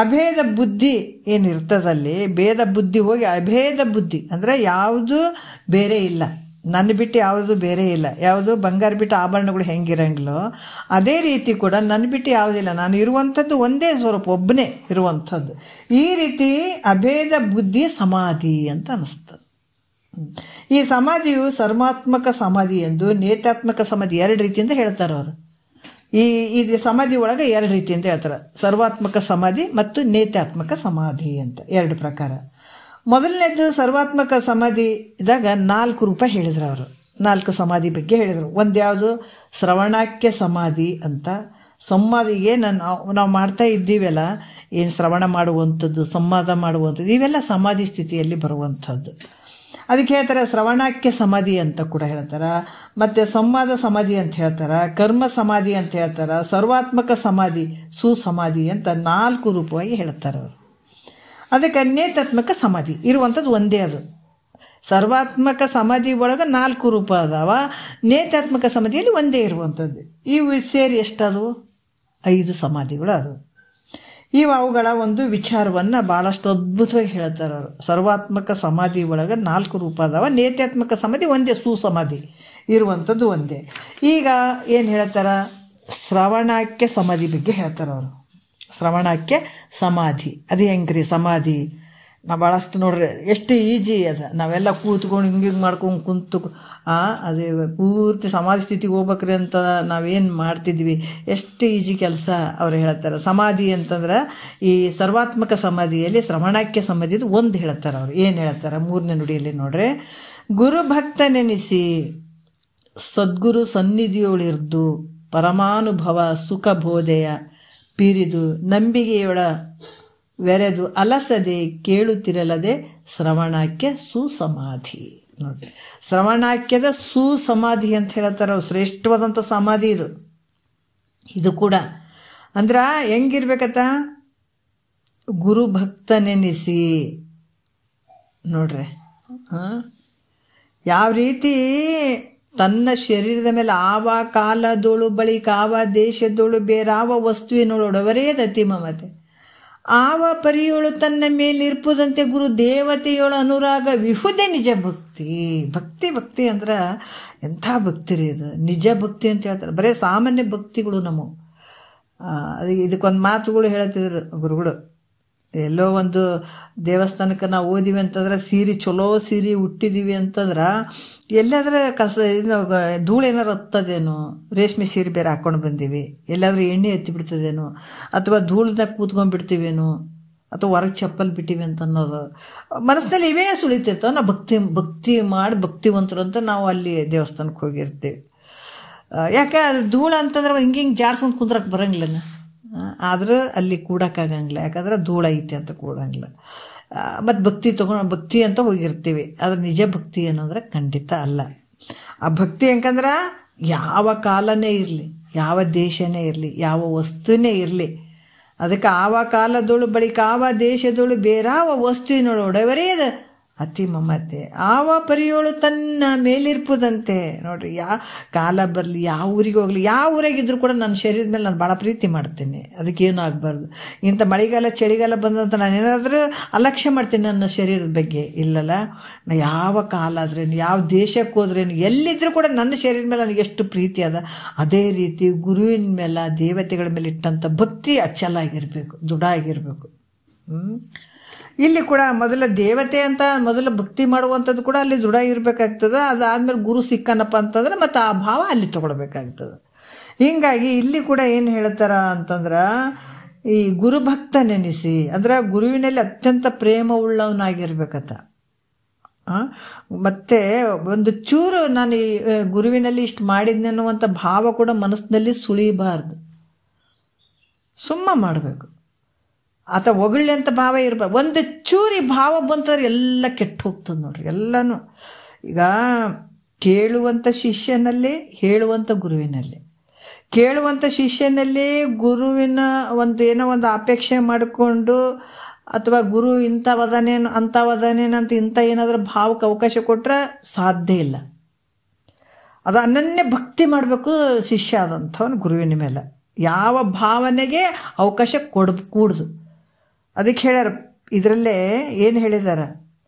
ಅಭೇದ ಬುದ್ಧಿ ಏನಿರ್ತದಲ್ಲಿ, ಭೇದ ಬುದ್ಧಿ ಹೋಗಿ ಅಭೇದ ಬುದ್ಧಿ ಅಂದರೆ ಯಾವುದು ಬೇರೆ ಇಲ್ಲ, ನನ್ನ ಬಿಟ್ಟು ಯಾವುದು ಬೇರೆ ಇಲ್ಲ. ಯಾವುದು ಬಂಗಾರ ಬಿಟ್ಟು ಆಭರಣಗಳು ಹೆಂಗಿರಂಗಿಲ್ಲೋ ಅದೇ ರೀತಿ ಕೂಡ ನನ್ನ ಬಿಟ್ಟು ಯಾವುದಿಲ್ಲ, ನಾನು ಇರುವಂಥದ್ದು ಒಂದೇ ಸ್ವರೂಪ, ಒಬ್ಬನೇ ಇರುವಂಥದ್ದು. ಈ ರೀತಿ ಅಭೇದ ಬುದ್ಧಿ ಸಮಾಧಿ ಅಂತ ಅನ್ನಿಸ್ತದೆ. ಈ ಸಮಾಧಿಯು ಸರ್ವಾತ್ಮಕ ಸಮಾಧಿ ಎಂದು ನೇತ್ಯಾತ್ಮಕ ಸಮಾಧಿ 2 ರೀತಿಯಿಂದ ಹೇಳ್ತಾರೆ ಅವರು. ಈ ಸಮಾಧಿ ಒಳಗೆ 2 ರೀತಿ ಅಂತ ಹೇಳ್ತಾರೆ, ಸರ್ವಾತ್ಮಕ ಸಮಾಧಿ ಮತ್ತು ನೇತ್ಯಾತ್ಮಕ ಸಮಾಧಿ ಅಂತ 2 ಪ್ರಕಾರ. ಮೊದಲನೇದು ಸರ್ವಾತ್ಮಕ ಸಮಾಧಿ ಇದ್ದಾಗ 4 ರೂಪ ಹೇಳಿದ್ರು ಅವರು. 4 ಸಮಾಧಿ ಬಗ್ಗೆ ಹೇಳಿದರು. ಒಂದು ಯಾವುದು, ಶ್ರವಣಾಖ್ಯ ಸಮಾಧಿ ಅಂತ. ಸಂವಾದಿಗೆ ನಾವು ಮಾಡ್ತಾ ಇದ್ದೀವಲ್ಲ, ಏನು ಶ್ರವಣ ಮಾಡುವಂಥದ್ದು, ಸಂವಾದ ಮಾಡುವಂಥದ್ದು, ಇವೆಲ್ಲ ಸಮಾಧಿ ಸ್ಥಿತಿಯಲ್ಲಿ ಬರುವಂಥದ್ದು. ಅದಕ್ಕೆ ಹೇಳ್ತಾರೆ ಶ್ರವಣಾಖ್ಯ ಸಮಾಧಿ ಅಂತ ಕೂಡ ಹೇಳ್ತಾರೆ, ಮತ್ತು ಸಂವಾದ ಸಮಾಧಿ ಅಂತ ಹೇಳ್ತಾರೆ, ಕರ್ಮ ಸಮಾಧಿ ಅಂತ ಹೇಳ್ತಾರೆ, ಸರ್ವಾತ್ಮಕ ಸಮಾಧಿ, ಸುಸಮಾಧಿ ಅಂತ 4 ರೂಪವಾಗಿ ಹೇಳ್ತಾರೆ ಅವರು. ಅದಕ್ಕೆ ನೇತ್ಯಾತ್ಮಕ ಸಮಾಧಿ ಇರುವಂಥದ್ದು ಒಂದೇ. ಅದು ಸರ್ವಾತ್ಮಕ ಸಮಾಧಿ ಒಳಗೆ 4 ರೂಪ ಅದಾವ, ನೇತ್ಯಾತ್ಮಕ ಸಮಾಧಿಯಲ್ಲಿ ಒಂದೇ ಇರುವಂಥದ್ದು. ಇವು ಸೇರಿ ಎಷ್ಟದು? 5 ಸಮಾಧಿಗಳು ಅದು. ಅವುಗಳ ಒಂದು ವಿಚಾರವನ್ನು ಭಾಳಷ್ಟು ಅದ್ಭುತವಾಗಿ ಹೇಳ್ತಾರೆ ಅವರು. ಸರ್ವಾತ್ಮಕ ಸಮಾಧಿ ಒಳಗೆ 4 ರೂಪ ಅದಾವ, ನೇತ್ಯಾತ್ಮಕ ಸಮಾಧಿ ಒಂದೇ, ಸುಸಮಾಧಿ ಇರುವಂಥದ್ದು ಒಂದೇ. ಈಗ ಏನು ಹೇಳ್ತಾರೆ, ಶ್ರವಣಾಖ್ಯ ಸಮಾಧಿ ಬಗ್ಗೆ ಹೇಳ್ತಾರೆ ಅವರು. ಶ್ರವಣಾಖ್ಯ ಸಮಾಧಿ ಅದು ಹೆಂಗ್ರಿ ಸಮಾಧಿ? ನಾವು ಭಾಳಷ್ಟು ನೋಡ್ರಿ ಎಷ್ಟು ಈಜಿ ಅದ. ನಾವೆಲ್ಲ ಕೂತ್ಕೊಂಡು ಹಿಂಗೆ ಮಾಡ್ಕೊಂಡು ಕುಂತು ಅದೇ ಪೂರ್ತಿ ಸಮಾಧಿ ಸ್ಥಿತಿಗೆ ಹೋಗ್ಬೇಕ್ರಿ ಅಂತ ನಾವೇನು ಮಾಡ್ತಿದ್ವಿ, ಎಷ್ಟು ಈಜಿ ಕೆಲಸ ಅವ್ರು ಹೇಳ್ತಾರೆ. ಸಮಾಧಿ ಅಂತಂದ್ರೆ ಈ ಸರ್ವಾತ್ಮಕ ಸಮಾಧಿಯಲ್ಲಿ ಶ್ರವಣಾಖ್ಯ ಸಮಾಧಿದು ಒಂದು ಹೇಳ್ತಾರೆ ಅವರು. ಏನು ಹೇಳ್ತಾರೆ 3ನೇ ನುಡಿಯಲ್ಲಿ ನೋಡ್ರಿ, ಗುರುಭಕ್ತನೆನಿಸಿ ಸದ್ಗುರು ಸನ್ನಿಧಿಯೊಳಿರ್ದು ಪರಮಾನುಭವ ಸುಖ ಬೋಧೆಯ ಪಿರಿದು ನಂಬಿಕೆಯೊಳ ವೆರೆದು ಅಲಸದೆ ಕೇಳುತ್ತಿರಲದೆ ಶ್ರವಣಾಖ್ಯ ಸುಸಮಾಧಿ. ನೋಡಿ, ಶ್ರವಣಾಖ್ಯದ ಸುಸಮಾಧಿ ಅಂತ ಹೇಳ್ತಾರೆ. ಶ್ರೇಷ್ಠವಾದಂಥ ಸಮಾಧಿ ಇದು ಕೂಡ. ಅಂದ್ರೆ ಹೆಂಗಿರ್ಬೇಕತ್ತ, ಗುರುಭಕ್ತನೆನಿಸಿ. ನೋಡ್ರಿ, ಯಾವ ರೀತಿ ತನ್ನ ಶರೀರದ ಮೇಲೆ ಆವ ಕಾಲದೋಳು ಬಳಿಕ ಆವ ದೇಶದೋಳು ಬೇರಾವ ವಸ್ತುವಿನೊಳೊಡವರೇ ದತಿ ಮಮತೆ ಆವ ಪರಿಯೋಳು ತನ್ನ ಮೇಲಿರ್ಪುದಂತೆ ಗುರು ದೇವತೆಯೋಳು ಅನುರಾಗ ವಿಹುದೆ ನಿಜ ಭಕ್ತಿ. ಭಕ್ತಿ ಅಂದ್ರೆ ಎಂಥ ಭಕ್ತಿ ರೀ ಇದು, ನಿಜ ಭಕ್ತಿ ಅಂತ ಹೇಳ್ತಾರೆ. ಬರೀ ಸಾಮಾನ್ಯ ಭಕ್ತಿಗಳು ನಮ್ಮ ಇದಕ್ಕೊಂದು ಮಾತುಗಳು ಹೇಳ್ತಿದ್ರು ಗುರುಗಳು. ಎಲ್ಲೋ ಒಂದು ದೇವಸ್ಥಾನಕ್ಕೆ ನಾವು ಓದಿವಿ ಅಂತಂದ್ರೆ ಚಲೋ ಸೀರೆ ಉಟ್ಟಿದ್ದೀವಿ ಅಂತಂದ್ರೆ ಎಲ್ಲಾದ್ರೆ ಧೂಳು ಏನಾರು ಹತ್ತದೇನೋ, ರೇಷ್ಮೆ ಸೀರೆ ಬೇರೆ ಹಾಕ್ಕೊಂಡು ಬಂದೀವಿ, ಎಲ್ಲಾದ್ರೂ ಎಣ್ಣೆ ಎತ್ತಿ ಬಿಡ್ತದೇನೋ, ಅಥವಾ ಧೂಳ್ದಾಗ ಕೂತ್ಕೊಂಡ್ಬಿಡ್ತೀವೇನೋ, ಅಥವಾ ಹೊರಗೆ ಚಪ್ಪಲ್ ಬಿಟ್ಟಿವಿ ಅಂತ ಅನ್ನೋದು ಮನಸ್ಸಿನಲ್ಲಿ ಇವೇ ಸುಳಿತಿರ್ತಾವೆ. ನಾವು ಭಕ್ತಿ ಮಾಡಿ ಭಕ್ತಿವಂತರು ಅಂತ ನಾವು ಅಲ್ಲಿ ದೇವಸ್ಥಾನಕ್ಕೆ ಹೋಗಿರ್ತೀವಿ. ಯಾಕೆ ಧೂಳು ಅಂತಂದ್ರೆ ಹಿಂಗೆ ಜಾಡ್ಸ್ಕೊಂಡು ಕುಂದ್ರಕ್ಕೆ ಬರೋಂಗಿಲ್ಲ, ಆದ್ರೆ ಅಲ್ಲಿ ಕೂಡಕ್ಕಾಗಂಗಿಲ್ಲ, ಯಾಕಂದ್ರೆ ಧೂಳ ಐತೆ ಅಂತ ಕೂಡಂಗಿಲ್ಲ. ಮತ್ತು ಭಕ್ತಿ ಅಂತ ಹೋಗಿರ್ತೀವಿ. ಆದ್ರೆ ನಿಜ ಭಕ್ತಿ ಅನ್ನೋದ್ರೆ ಖಂಡಿತ ಅಲ್ಲ. ಆ ಭಕ್ತಿ ಹೆಂಗಂದ್ರೆ ಯಾವ ಕಾಲನೇ ಇರಲಿ, ಯಾವ ದೇಶನೇ ಇರಲಿ, ಯಾವ ವಸ್ತುನೇ ಇರಲಿ, ಅದಕ್ಕೆ ಆವ ಕಾಲದೋಳು ಬಳಿಕ ಆವ ದೇಶದೋಳು ಬೇರಾವ ವಸ್ತುವಿನೊಳೊಡವರೇ ಅತಿ ಮಮತೆ ಆವ ಪರಿಯೋಳು ತನ್ನ ಮೇಲಿರ್ಪುದಂತೆ. ನೋಡ್ರಿ, ಕಾಲ ಬರಲಿ, ಯಾವ ಊರಿಗೆ ಹೋಗಲಿ, ಯಾವ ಊರಾಗಿದ್ರು ಕೂಡ ನನ್ನ ಶರೀರದ ಮೇಲೆ ನಾನು ಭಾಳ ಪ್ರೀತಿ ಮಾಡ್ತೀನಿ, ಅದಕ್ಕೇನು ಆಗಬಾರ್ದು. ಇಂಥ ಮಳೆಗಾಲ ಚಳಿಗಾಲ ಬಂದಂತ ನಾನೇನಾದರೂ ಅಲಕ್ಷ್ಯ ಮಾಡ್ತೀನಿ ನನ್ನ ಶರೀರದ ಬಗ್ಗೆ, ಇಲ್ಲಲ್ಲ. ನಾ ಯಾವ ಕಾಲ ಆದ್ರೇನು, ಯಾವ ದೇಶಕ್ಕೆ ಹೋದ್ರೇನು, ಎಲ್ಲಿದ್ದರೂ ಕೂಡ ನನ್ನ ಶರೀರದ ಮೇಲೆ ನನಗೆ ಎಷ್ಟು ಪ್ರೀತಿ ಅದ, ಅದೇ ರೀತಿ ಗುರುವಿನ ಮೇಲೆ, ದೇವತೆಗಳ ಮೇಲೆ ಇಟ್ಟಂಥ ಭಕ್ತಿ ಅಚ್ಚಲ ಆಗಿರಬೇಕು, ದೃಢ ಆಗಿರಬೇಕು. ಇಲ್ಲಿ ಕೂಡ ಮೊದಲ ದೇವತೆ ಅಂತ ಮೊದಲು ಭಕ್ತಿ ಮಾಡುವಂಥದ್ದು ಕೂಡ ಅಲ್ಲಿ ದೃಢ ಇರಬೇಕಾಗ್ತದೆ. ಅದಾದ್ಮೇಲೆ ಗುರು ಸಿಕ್ಕನಪ್ಪ ಅಂತಂದ್ರೆ ಮತ್ತು ಆ ಭಾವ ಅಲ್ಲಿ ತೊಗೊಳ್ಬೇಕಾಗ್ತದೆ. ಹೀಗಾಗಿ ಇಲ್ಲಿ ಕೂಡ ಏನು ಹೇಳ್ತಾರ ಅಂತಂದ್ರೆ, ಈ ಗುರುಭಕ್ತ ನೆನೆಸಿ ಅಂದ್ರೆ ಗುರುವಿನಲ್ಲಿ ಅತ್ಯಂತ ಪ್ರೇಮ ಉಳ್ಳವನಾಗಿರ್ಬೇಕತ್ತ. ಮತ್ತು ಒಂದು ಚೂರು ನಾನು ಈ ಗುರುವಿನಲ್ಲಿ ಇಷ್ಟು ಮಾಡಿದ್ನಿ ಅನ್ನುವಂಥ ಭಾವ ಕೂಡ ಮನಸ್ಸಿನಲ್ಲಿ ಸುಳಿಬಾರ್ದು, ಸುಮ್ಮ ಮಾಡಬೇಕು. ಆತ ಹೊಗಳಿ ಅಂತ ಭಾವ ಇರ್ಬಾರ್ದು. ಒಂದು ಚೂರಿ ಭಾವ ಬಂತಂದ್ರೆ ಎಲ್ಲ ಕೆಟ್ಟು ಹೋಗ್ತದೆ ನೋಡ್ರಿ, ಎಲ್ಲನೂ. ಈಗ ಕೇಳುವಂಥ ಶಿಷ್ಯನಲ್ಲಿ, ಹೇಳುವಂಥ ಗುರುವಿನಲ್ಲಿ. ಕೇಳುವಂಥ ಶಿಷ್ಯನಲ್ಲಿ ಗುರುವಿನ ಏನೋ ಒಂದು ಅಪೇಕ್ಷೆ ಮಾಡಿಕೊಂಡು, ಅಥವಾ ಗುರು ಇಂಥವದನೇನು ಅಂಥವದನೇನಂತ ಇಂಥ ಏನಾದರೂ ಭಾವಕ್ಕೆ ಅವಕಾಶ ಕೊಟ್ಟರೆ ಸಾಧ್ಯ ಇಲ್ಲ. ಅದು ಅನನ್ಯ ಭಕ್ತಿ ಮಾಡಬೇಕು ಶಿಷ್ಯ ಆದಂಥವನು ಗುರುವಿನ ಮೇಲೆ. ಯಾವ ಭಾವನೆಗೆ ಅವಕಾಶ ಕೂಡ್ದು. ಅದಕ್ಕೆ ಹೇಳ್ಯಾರ, ಇದರಲ್ಲೇ ಏನು ಹೇಳಿದಾರ,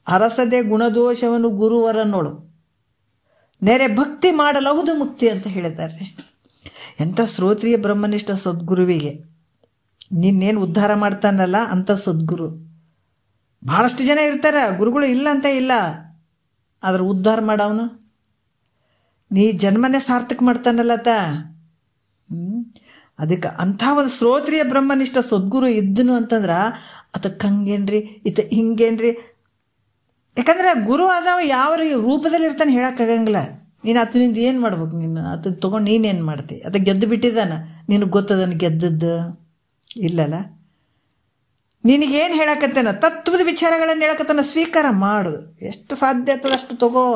ಅರಸದೆ ಗುಣದೋಷವನ್ನು ಗುರುವರನ್ನೋಳು ನೇರೆ ಭಕ್ತಿ ಮಾಡಲಹುದು ಮುಕ್ತಿ ಅಂತ ಹೇಳಿದ್ದಾರೆ. ಎಂಥ ಶ್ರೋತ್ರಿಯ ಬ್ರಹ್ಮನಿಷ್ಠ ಸದ್ಗುರುವಿಗೆ ನಿನ್ನೇನು ಉದ್ಧಾರ ಮಾಡ್ತಾನಲ್ಲ ಅಂಥ ಸದ್ಗುರು. ಭಾಳಷ್ಟು ಜನ ಇರ್ತಾರೆ, ಗುರುಗಳು ಇಲ್ಲ ಅಂತ ಇಲ್ಲ, ಆದ್ರೆ ಉದ್ಧಾರ ಮಾಡವನು ನೀ ಜನ್ಮನೇ ಸಾರ್ಥಕ ಮಾಡ್ತಾನಲ್ಲತ್ತ. ಅದಕ್ಕೆ ಅಂಥ ಒಂದು ಶ್ರೋತ್ರಿಯ ಬ್ರಹ್ಮನಿಷ್ಠ ಸದ್ಗುರು ಇದ್ದನು ಅಂತಂದ್ರೆ ಅದಕ್ಕೆ ಹಂಗೇನ್ರಿ ಇತ ಹಿಂಗೇನ್ರಿ. ಯಾಕಂದ್ರೆ ಗುರು ಆದವ ಯಾವ ರೂಪದಲ್ಲಿ ಇರ್ತಾನೆ ಹೇಳೋಕ್ಕಾಗಂಗಿಲ್ಲ. ನೀನು ಆತನಿಂದ ಏನು ಮಾಡ್ಬೇಕು, ನೀನು ಆತನ ತೊಗೊಂಡು ನೀನೇನು ಮಾಡ್ತಿ, ಅದು ಗೆದ್ದು ಬಿಟ್ಟಿದ್ದಾನ, ನಿನಗೆ ಗೊತ್ತದನು ಗೆದ್ದದ್ದು ಇಲ್ಲಲ್ಲ. ನಿನಗೇನು ಹೇಳಕತ್ತೇನ, ತತ್ವದ ವಿಚಾರಗಳನ್ನು ಹೇಳಕತ್ತಾನ, ಸ್ವೀಕಾರ ಮಾಡು, ಎಷ್ಟು ಸಾಧ್ಯ ಆಗ್ತದೆ ಅಷ್ಟು ತಗೋ.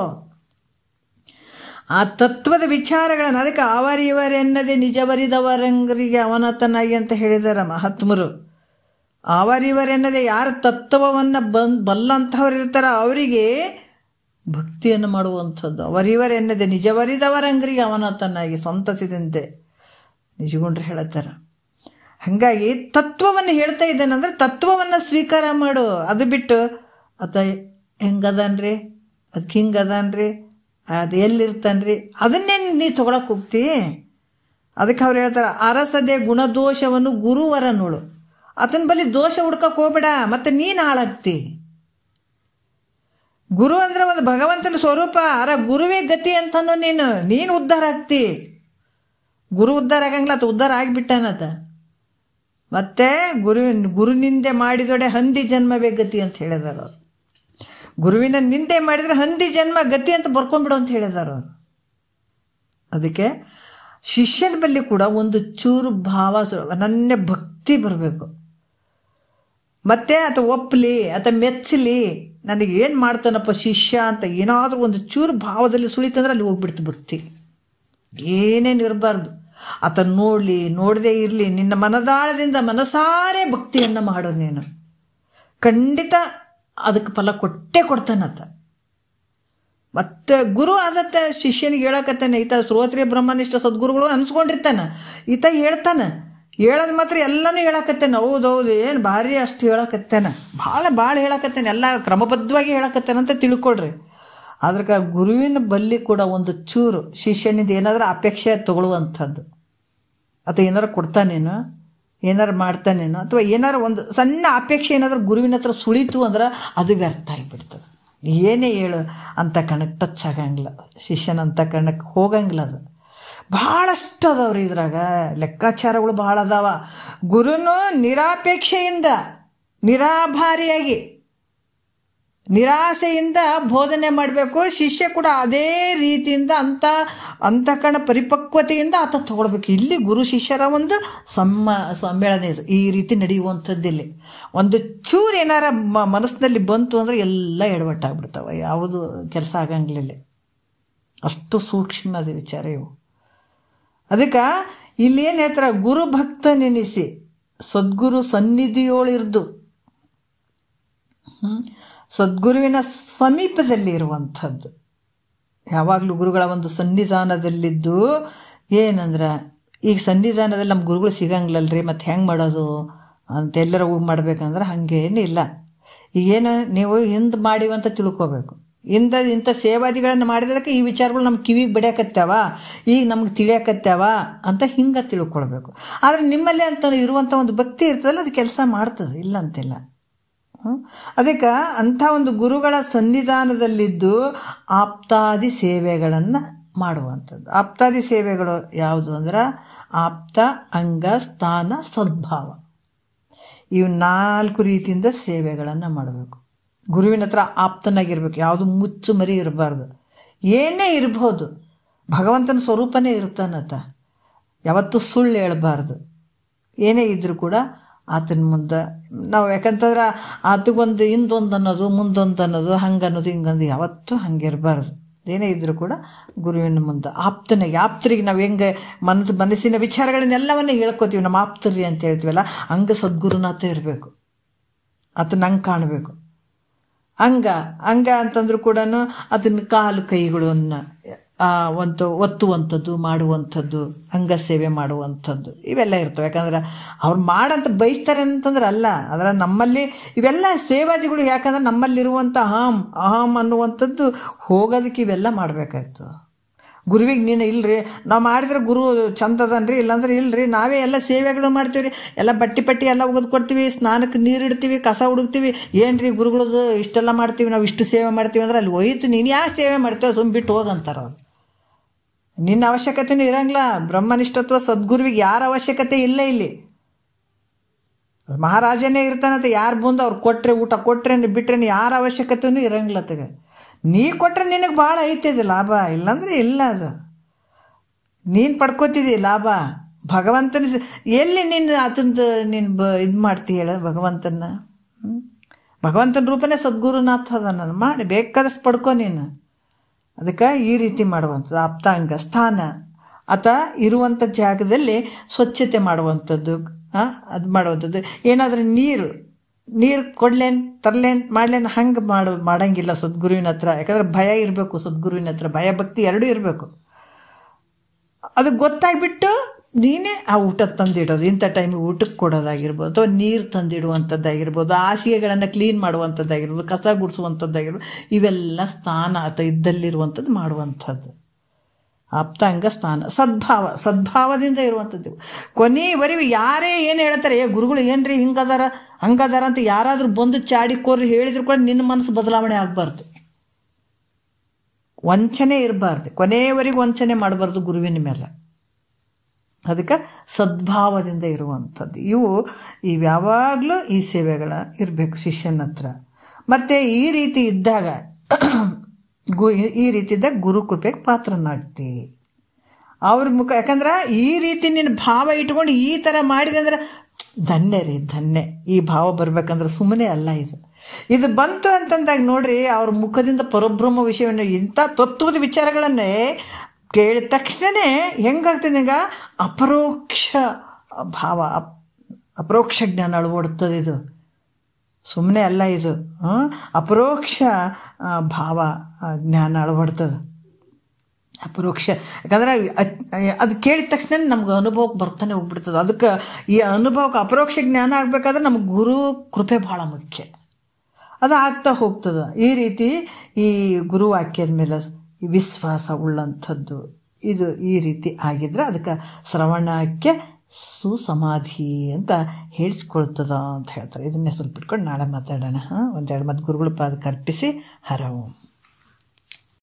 ಆ ತತ್ವದ ವಿಚಾರಗಳನ್ನು, ಅದಕ್ಕೆ ಅವರಿವರೆನ್ನದೆ ನಿಜವರಿದವರಂಗರಿಗೆ ಅವನತನಾಗಿ ಅಂತ ಹೇಳಿದಾರ ಮಹಾತ್ಮರು. ಅವರಿವರೆನ್ನದೆ ಯಾರು ತತ್ವವನ್ನು ಬಲ್ಲಂಥವ್ರು ಇರ್ತಾರ ಅವರಿಗೆ ಭಕ್ತಿಯನ್ನು ಮಾಡುವಂಥದ್ದು. ಅವರಿವರೆನ್ನದೆ ನಿಜವರಿದವರಂಗರಿಗೆ ಅವನತನಾಗಿ ಸಂತಸಿದಂತೆ ನಿಜಗೊಂಡ್ರೆ ಹೇಳುತ್ತಾರ. ಹಾಗಾಗಿ ತತ್ವವನ್ನು ಹೇಳ್ತಾ ಇದ್ದಾನಂದ್ರೆ ತತ್ವವನ್ನು ಸ್ವೀಕಾರ ಮಾಡು. ಅದು ಬಿಟ್ಟು ಆತ ಹೆಂಗದನ್ರಿ, ಅದಕ್ಕೆ ಹಿಂಗದನ್ರಿ, ಅದು ಎಲ್ಲಿರ್ತಾನ್ರಿ, ಅದನ್ನೇನು ನೀ ತೊಗೊಳಕ್ಕೆ ಹೋಗ್ತಿ. ಅದಕ್ಕೆ ಅವ್ರು ಹೇಳ್ತಾರೆ, ಅರಸದೆ ಗುಣದೋಷವನ್ನು ಗುರುವರ ನೋಡು. ಆತನ ಬಳಿ ದೋಷ ಹುಡ್ಕಕ್ಕೆ ಹೋಗ್ಬೇಡ, ಮತ್ತೆ ನೀನು ಹಾಳಾಗ್ತಿ. ಗುರು ಅಂದ್ರೆ ಒಂದು ಭಗವಂತನ ಸ್ವರೂಪ, ಗುರುವೇ ಗತಿ ಅಂತನೋ ನೀನು ಉದ್ಧಾರ ಆಗ್ತಿ. ಗುರು ಉದ್ಧಾರ ಆಗಂಗಿಲ್ಲ, ಆತ ಉದ್ಧಾರ ಆಗಿಬಿಟ್ಟಾನತ. ಮತ್ತೆ ಗುರುನಿಂದೆ ಮಾಡಿದೊಡೆ ಹಂದಿ ಜನ್ಮವೇ ಗತಿ ಅಂತ ಹೇಳಿದಾರ ಅವರು. ಗುರುವಿನ ನಿಂದೆ ಮಾಡಿದರೆ ಹಂದಿ ಜನ್ಮ ಗತಿ ಅಂತ ಬರ್ಕೊಂಡ್ಬಿಡು ಅಂತ ಹೇಳಿದಾರ ಅವರು. ಅದಕ್ಕೆ ಶಿಷ್ಯನ ಬಳಿ ಕೂಡ ಒಂದು ಚೂರು ಭಾವ, ಅನನ್ಯ ಭಕ್ತಿ ಬರಬೇಕು. ಮತ್ತೆ ಆತ ಒಪ್ಪಲಿ, ಆತ ಮೆಚ್ಚಲಿ, ನನಗೆ ಏನು ಮಾಡ್ತಾನಪ್ಪ ಶಿಷ್ಯ ಅಂತ ಏನಾದರೂ ಒಂದು ಚೂರು ಭಾವದಲ್ಲಿ ಸುಳಿತಂದ್ರೆ ಅಲ್ಲಿ ಹೋಗ್ಬಿಡ್ತು ಭಕ್ತಿ. ಏನೇನು ಇರಬಾರ್ದು. ಆತ ನೋಡಲಿ ನೋಡದೇ ಇರಲಿ, ನಿನ್ನ ಮನದಾಳದಿಂದ ಮನಸಾರೆ ಭಕ್ತಿಯನ್ನು ಮಾಡೋ ನೀನು, ಖಂಡಿತ ಅದಕ್ಕೆ ಫಲ ಕೊಟ್ಟೇ ಕೊಡ್ತಾನತ್ತ. ಮತ್ತು ಗುರು ಆದತ್ತ ಶಿಷ್ಯನಿಗೆ ಹೇಳಕತ್ತಾನೆ. ಈತ ಶ್ರೋತ್ರಿಯ ಬ್ರಹ್ಮನಿಷ್ಠ ಸದ್ಗುರುಗಳು ಅನ್ಸ್ಕೊಂಡಿರ್ತಾನೆ, ಈತ ಹೇಳ್ತಾನೆ. ಹೇಳೋದು ಮಾತ್ರ ಎಲ್ಲನೂ ಹೇಳಕತ್ತೇನೆ. ಹೌದೌದು, ಏನು ಭಾರಿ ಅಷ್ಟು ಹೇಳಕತ್ತೇನೆ, ಭಾಳ ಹೇಳಕತ್ತೇನೆ, ಎಲ್ಲ ಕ್ರಮಬದ್ಧವಾಗಿ ಹೇಳಕತ್ತೇನಂತ ತಿಳ್ಕೊಳ್ರಿ. ಅದ್ರಕ್ಕೆ ಗುರುವಿನ ಬಲ್ಲಿ ಕೂಡ ಒಂದು ಚೂರು ಶಿಷ್ಯನಿಂದ ಏನಾದರೂ ಅಪೇಕ್ಷೆ ತಗೊಳ್ಳುವಂಥದ್ದು, ಅಥವಾ ಏನಾರು ಕೊಡ್ತಾನೇನೋ, ಏನಾರು ಮಾಡ್ತಾನೇನೋ, ಅಥವಾ ಏನಾರು ಒಂದು ಸಣ್ಣ ಅಪೇಕ್ಷೆ ಏನಾದರೂ ಗುರುವಿನ ಹತ್ರ ಸುಳಿತು ಅಂದ್ರೆ ಅದು ವ್ಯರ್ಥ ಆಗಿಬಿಡ್ತದೆ. ಏನೇ ಹೇಳು ಅಂತ ಕಣಕ್ಕೆ ಟಚ್ ಆಗಂಗಿಲ್ಲ, ಶಿಷ್ಯನ ಅಂತ ಕಣಕ್ಕೆ ಹೋಗಂಗಿಲ್ಲ. ಅದು ಭಾಳಷ್ಟು ಅದಾವ್ರಿ ಇದ್ರಾಗ, ಲೆಕ್ಕಾಚಾರಗಳು ಭಾಳ ಅದಾವ. ಗುರುನು ನಿರಾಪೇಕ್ಷೆಯಿಂದ, ನಿರಾಭಾರಿಯಾಗಿ, ನಿರಾಸೆಯಿಂದ ಬೋಧನೆ ಮಾಡಬೇಕು. ಶಿಷ್ಯ ಕೂಡ ಅದೇ ರೀತಿಯಿಂದ ಅಂತಃಕರಣ ಪರಿಪಕ್ವತೆಯಿಂದ ಆತ ತಗೊಳ್ಬೇಕು. ಇಲ್ಲಿ ಗುರು ಶಿಷ್ಯರ ಒಂದು ಸಮ್ಮೇಳನ ಇದು, ಈ ರೀತಿ ನಡೆಯುವಂಥದ್ದಿಲ್ಲಿ. ಒಂದು ಚೂರು ಏನಾರ ಮನಸ್ಸಿನಲ್ಲಿ ಬಂತು ಅಂದರೆ ಎಲ್ಲ ಎಡವಟ್ಟಾಗ್ಬಿಡ್ತಾವೆ, ಯಾವುದು ಕೆಲಸ ಆಗಂಗಿಲ್ಲ. ಅಷ್ಟು ಸೂಕ್ಷ್ಮದ ವಿಚಾರ ಇವು. ಅದಕ್ಕೆ ಇಲ್ಲಿ ಏನು ಹೇಳ್ತಾರೆ, ಗುರು ಭಕ್ತ ನೆನೆಸಿ ಸದ್ಗುರು ಸನ್ನಿಧಿಯೋಳಿರ್ದು, ಸದ್ಗುರುವಿನ ಸಮೀಪದಲ್ಲಿ ಇರುವಂಥದ್ದು. ಯಾವಾಗಲೂ ಗುರುಗಳ ಒಂದು ಸನ್ನಿಧಾನದಲ್ಲಿದ್ದು ಏನಂದ್ರೆ, ಈಗ ಸನ್ನಿಧಾನದಲ್ಲಿ ನಮ್ಮ ಗುರುಗಳು ಸಿಗಂಗಿಲ್ಲಲ್ರಿ, ಮತ್ತು ಹೆಂಗೆ ಮಾಡೋದು ಅಂತ ಎಲ್ಲರೂ ಹೋಗಿ ಮಾಡ್ಬೇಕಂದ್ರೆ ಹಾಗೇನಿಲ್ಲ. ಈಗೇನು ನೀವು ಹಿಂದೆ ಮಾಡಿವಂತ ತಿಳ್ಕೋಬೇಕು. ಇಂಥ ಸೇವಾದಿಗಳನ್ನು ಮಾಡಿದಕ್ಕೆ ಈ ವಿಚಾರಗಳು ನಮ್ಮ ಕಿವಿಗೆ ಬಡಿಯಾಕತ್ಯಾವ, ಈಗ ನಮ್ಗೆ ತಿಳಿಯಾಕತ್ಯಾವ ಅಂತ ಹಿಂಗೆ ತಿಳ್ಕೊಳ್ಬೇಕು. ಆದರೆ ನಿಮ್ಮಲ್ಲೇ ಅಂತ ಇರುವಂಥ ಒಂದು ಭಕ್ತಿ ಇರ್ತದಲ್ಲ, ಅದು ಕೆಲಸ ಮಾಡ್ತದೆ, ಇಲ್ಲ ಅಂತಿಲ್ಲ. ಅದಕ್ಕೆ ಅಂಥ ಒಂದು ಗುರುಗಳ ಸನ್ನಿಧಾನದಲ್ಲಿದ್ದು ಆಪ್ತಾದಿ ಸೇವೆಗಳನ್ನು ಮಾಡುವಂಥದ್ದು. ಆಪ್ತಾದಿ ಸೇವೆಗಳು ಯಾವುದು ಅಂದ್ರೆ ಆಪ್ತ, ಅಂಗ, ಸ್ಥಾನ, ಸದ್ಭಾವ, ಇವು 4 ರೀತಿಯಿಂದ ಸೇವೆಗಳನ್ನು ಮಾಡಬೇಕು. ಗುರುವಿನ ಹತ್ರ ಆಪ್ತನಾಗಿರ್ಬೇಕು, ಯಾವುದು ಮುಚ್ಚು ಮರಿ ಇರಬಾರ್ದು. ಏನೇ ಇರ್ಬೋದು, ಭಗವಂತನ ಸ್ವರೂಪನೇ ಇರ್ತಾನತ, ಯಾವತ್ತೂ ಸುಳ್ಳು ಹೇಳಬಾರ್ದು. ಏನೇ ಇದ್ದರೂ ಕೂಡ ಆತನ ಮುಂದೆ ನಾವು, ಯಾಕಂತಂದ್ರೆ ಆತಗೊಂದು ಹಿಂದೊಂದು ಅನ್ನೋದು ಮುಂದೊಂದು ಅನ್ನೋದು ಹಂಗೆ ಅನ್ನೋದು ಹಿಂಗಂದು ಯಾವತ್ತೂ ಹಂಗೆ ಇರಬಾರ್ದು. ಏನೇ ಇದ್ದರೂ ಕೂಡ ಗುರುವಿನ ಮುಂದೆ ಆಪ್ತರಿಗೆ ನಾವು ಹೆಂಗೆ ಮನಸ್ಸಿನ ವಿಚಾರಗಳನ್ನೆಲ್ಲವನ್ನೇ ಹೇಳ್ಕೊತೀವಿ, ನಮ್ಮ ಆಪ್ತರಿ ಅಂತ ಹೇಳ್ತೀವಲ್ಲ, ಹಂಗೆ ಸದ್ಗುರುನಾಥ ಇರಬೇಕು, ಆತನ ಹಂಗೆ ಕಾಣಬೇಕು. ಅಂಗ ಅಂತಂದ್ರೂ ಕೂಡ ಅದನ್ನ ಕಾಲು ಕೈಗಳನ್ನು ಒತ್ತುವಂಥದ್ದು, ಮಾಡುವಂಥದ್ದು, ಅಂಗ ಸೇವೆ ಮಾಡುವಂಥದ್ದು ಇವೆಲ್ಲ ಇರ್ತವೆ. ಯಾಕಂದ್ರೆ ಅವ್ರು ಮಾಡಂತ ಬಯಸ್ತಾರೆ ಅಂತಂದ್ರೆ ಅಲ್ಲ, ಅದರ ನಮ್ಮಲ್ಲಿ ಇವೆಲ್ಲ ಸೇವಾದಿಗಳು, ಯಾಕಂದ್ರೆ ನಮ್ಮಲ್ಲಿರುವಂಥ ಅಹಂ ಅನ್ನುವಂಥದ್ದು ಹೋಗೋದಕ್ಕೆ ಇವೆಲ್ಲ ಮಾಡಬೇಕಾಗ್ತದೆ. ಗುರುವಿಗೆ ನೀನು ಇಲ್ಲರಿ ನಾವು ಮಾಡಿದ್ರೆ ಗುರು ಚಂದ ಅದನ್ರಿ, ಇಲ್ಲಾಂದ್ರೆ ಇಲ್ಲರಿ, ನಾವೇ ಎಲ್ಲ ಸೇವೆಗಳು ಮಾಡ್ತೀವಿ ರೀ, ಎಲ್ಲ ಬಟ್ಟೆ ಎಲ್ಲ ಒಗೆದು ಕೊಡ್ತೀವಿ, ಸ್ನಾನಕ್ಕೆ ನೀರು ಇಡ್ತೀವಿ, ಕಸ ಹುಡುಕ್ತೀವಿ, ಏನು ರೀ ಗುರುಗಳದ್ದು ಇಷ್ಟೆಲ್ಲ ಮಾಡ್ತೀವಿ, ನಾವು ಇಷ್ಟು ಸೇವೆ ಮಾಡ್ತೀವಿ ಅಂದ್ರೆ ಅಲ್ಲಿ ಹೋಯ್ತು, ನೀನು ಯಾಕೆ ಸೇವೆ ಮಾಡ್ತೀವಿ ಸುಮ್ಮ ಬಿಟ್ಟು ಹೋಗಂತಾರೆ ಅವ್ರು. ನಿನ್ನ ಅವಶ್ಯಕತೆಯೂ ಇರಂಗಿಲ್ಲ. ಬ್ರಹ್ಮನಿಷ್ಠತ್ವ ಸದ್ಗುರುವಿಗೆ ಯಾರ ಅವಶ್ಯಕತೆ ಇಲ್ಲ. ಇಲ್ಲಿ ಮಹಾರಾಜನೇ ಇರ್ತಾನಂತೆ, ಯಾರು ಬಂದು ಅವ್ರು ಕೊಟ್ಟರೆ ಊಟ ಕೊಟ್ಟರೆ ಬಿಟ್ರೆ ಯಾರ ಅವಶ್ಯಕತೆಯೂ ಇರಂಗಿಲ್ಲ. ತಗ ನೀ ಕೊಟ್ಟರೆ ನಿನಗೆ ಭಾಳ ಐತದ ಲಾಭ, ಇಲ್ಲಾಂದ್ರೆ ಇಲ್ಲ. ಅದು ನೀನು ಪಡ್ಕೋತಿದ್ದಿ ಲಾಭ. ಭಗವಂತನ ಎಲ್ಲಿ ನೀನು ಆತಂದು ನೀನು ಇದು ಮಾಡ್ತಿ ಹೇಳ, ಭಗವಂತನ ರೂಪನೇ ಸದ್ಗುರುನಾಥ ಅದ. ನಾನು ಮಾಡಿ ಬೇಕಾದಷ್ಟು ಪಡ್ಕೊ ನೀನು. ಅದಕ್ಕೆ ಈ ರೀತಿ ಮಾಡುವಂಥದ್ದು ಆಪ್ತಾಂಗ. ಸ್ಥಾನ ಆತ ಇರುವಂಥ ಜಾಗದಲ್ಲಿ ಸ್ವಚ್ಛತೆ ಮಾಡುವಂಥದ್ದು, ಅದು ಮಾಡುವಂಥದ್ದು. ಏನಾದರೂ ನೀರು ಕೊಡ್ಲೇನು ತರ್ಲೇನು ಮಾಡ್ಲೇನು ಹಂಗೆ ಮಾಡಂಗಿಲ್ಲ ಸದ್ಗುರುವಿನ ಹತ್ರ. ಯಾಕಂದ್ರೆ ಭಯ ಇರಬೇಕು ಸದ್ಗುರುವಿನ ಹತ್ರ, ಭಯ ಭಕ್ತಿ ಎರಡೂ ಇರಬೇಕು. ಅದು ಗೊತ್ತಾಗ್ಬಿಟ್ಟು ನೀನೇ ಆ ಊಟ ತಂದಿಡೋದು, ಇಂಥ ಟೈಮಿಗೆ ಊಟಕ್ಕೆ ಕೊಡೋದಾಗಿರ್ಬೋದು, ಅಥವಾ ನೀರು ತಂದಿಡುವಂಥದ್ದಾಗಿರ್ಬೋದು, ಹಾಸಿಗೆಗಳನ್ನು ಕ್ಲೀನ್ ಮಾಡುವಂಥದ್ದಾಗಿರ್ಬೋದು, ಕಸ ಗುಡಿಸುವಂಥದ್ದಾಗಿರ್ಬೋದು, ಇವೆಲ್ಲ ಸ್ಥಾನ ಅಥವಾ ಇದ್ದಲ್ಲಿರುವಂಥದ್ದು ಮಾಡುವಂಥದ್ದು ಆಪ್ತಾಂಗ. ಸ್ಥಾನ ಸದ್ಭಾವದಿಂದ ಇರುವಂಥದ್ದು. ಕೊನೆವರೆಗೂ ಯಾರೇ ಏನು ಹೇಳ್ತಾರೆ, ಗುರುಗಳು ಏನ್ರಿ ಹಿಂಗದಾರ ಹಂಗದಾರ ಅಂತ ಯಾರಾದರೂ ಬಂದು ಚಾಡಿಕೋರಿ ಹೇಳಿದ್ರು ಕೂಡ ನಿನ್ನ ಮನಸ್ಸು ಬದಲಾವಣೆ ಆಗಬಾರ್ದು, ವಂಚನೆ ಇರಬಾರ್ದು, ಕೊನೆಯವರೆಗೂ ವಂಚನೆ ಮಾಡಬಾರ್ದು ಗುರುವಿನ ಮೇಲೆ. ಅದಕ್ಕೆ ಸದ್ಭಾವದಿಂದ ಇರುವಂಥದ್ದು ಇವು ಯಾವಾಗಲೂ ಈ ಸೇವೆಗಳ ಇರಬೇಕು ಶಿಷ್ಯನ ಹತ್ರ. ಮತ್ತು ಈ ರೀತಿ ಇದ್ದಾಗ ಈ ರೀತಿ ಇದ್ದಾಗ ಗುರು ಕೃಪೆಗೆ ಪಾತ್ರನಾಗ್ತಿ ಅವ್ರ ಮುಖ. ಯಾಕಂದ್ರೆ ಈ ರೀತಿ ನಿನ್ನ ಭಾವ ಇಟ್ಕೊಂಡು ಈ ಥರ ಮಾಡಿದೆ ಅಂದ್ರೆ ಧನ್ಯ ರೀ, ಧನ್ಯ. ಈ ಭಾವ ಬರ್ಬೇಕಂದ್ರೆ ಸುಮ್ಮನೆ ಅಲ್ಲ. ಇದು ಬಂತು ಅಂತಂದಾಗ ನೋಡ್ರಿ, ಅವ್ರ ಮುಖದಿಂದ ಪರಬ್ರಹ್ಮ ವಿಷಯವನ್ನು ಇಂಥ ತತ್ವದ ವಿಚಾರಗಳನ್ನೇ ಕೇಳಿದ ತಕ್ಷಣವೇ ಹೆಂಗಾಗ್ತದೆ, ಈಗ ಅಪರೋಕ್ಷ ಭಾವ, ಅಪರೋಕ್ಷ ಜ್ಞಾನ ಅಳವಡ್ತದೆ. ಇದು ಸುಮ್ಮನೆ ಅಲ್ಲ, ಇದು ಅಪರೋಕ್ಷ ಭಾವ ಜ್ಞಾನ ಅಳವಡ್ತದೆ. ಅಪರೋಕ್ಷ, ಯಾಕಂದ್ರೆ ಅದು ಕೇಳಿದ ತಕ್ಷಣ ನಮ್ಗೆ ಅನುಭವಕ್ಕೆ ಬರ್ತಾನೆ ಹೋಗ್ಬಿಡ್ತದೆ. ಅದಕ್ಕೆ ಈ ಅನುಭವಕ್ಕೆ ಅಪರೋಕ್ಷ ಜ್ಞಾನ ಆಗಬೇಕಾದ್ರೆ ನಮ್ಗೆ ಗುರು ಕೃಪೆ ಭಾಳ ಮುಖ್ಯ. ಅದು ಆಗ್ತಾ ಹೋಗ್ತದೆ. ಈ ರೀತಿ ಈ ಗುರುವಾಕ್ಯದ ಮೇಲೆ ವಿಶ್ವಾಸ ಉಳ್ಳಂಥದ್ದು ಇದು ಈ ರೀತಿ ಆಗಿದ್ರೆ ಅದಕ್ಕೆ ಶ್ರವಣಕ್ಕೆ ಸುಸಮಾಧಿ ಅಂತ ಹೇಳಿಸ್ಕೊಳ್ತದ ಅಂತ ಹೇಳ್ತಾರೆ. ಇದನ್ನೇ ಸ್ವಲ್ಪ ಇಟ್ಕೊಂಡು ನಾಳೆ ಮಾತಾಡೋಣ. ಒಂದೆರಡು ಮತ್ತು ಗುರುಗಳ ಪಾದಕ್ಕೆ ಅರ್ಪಿಸಿ ಹರ ಓಂ.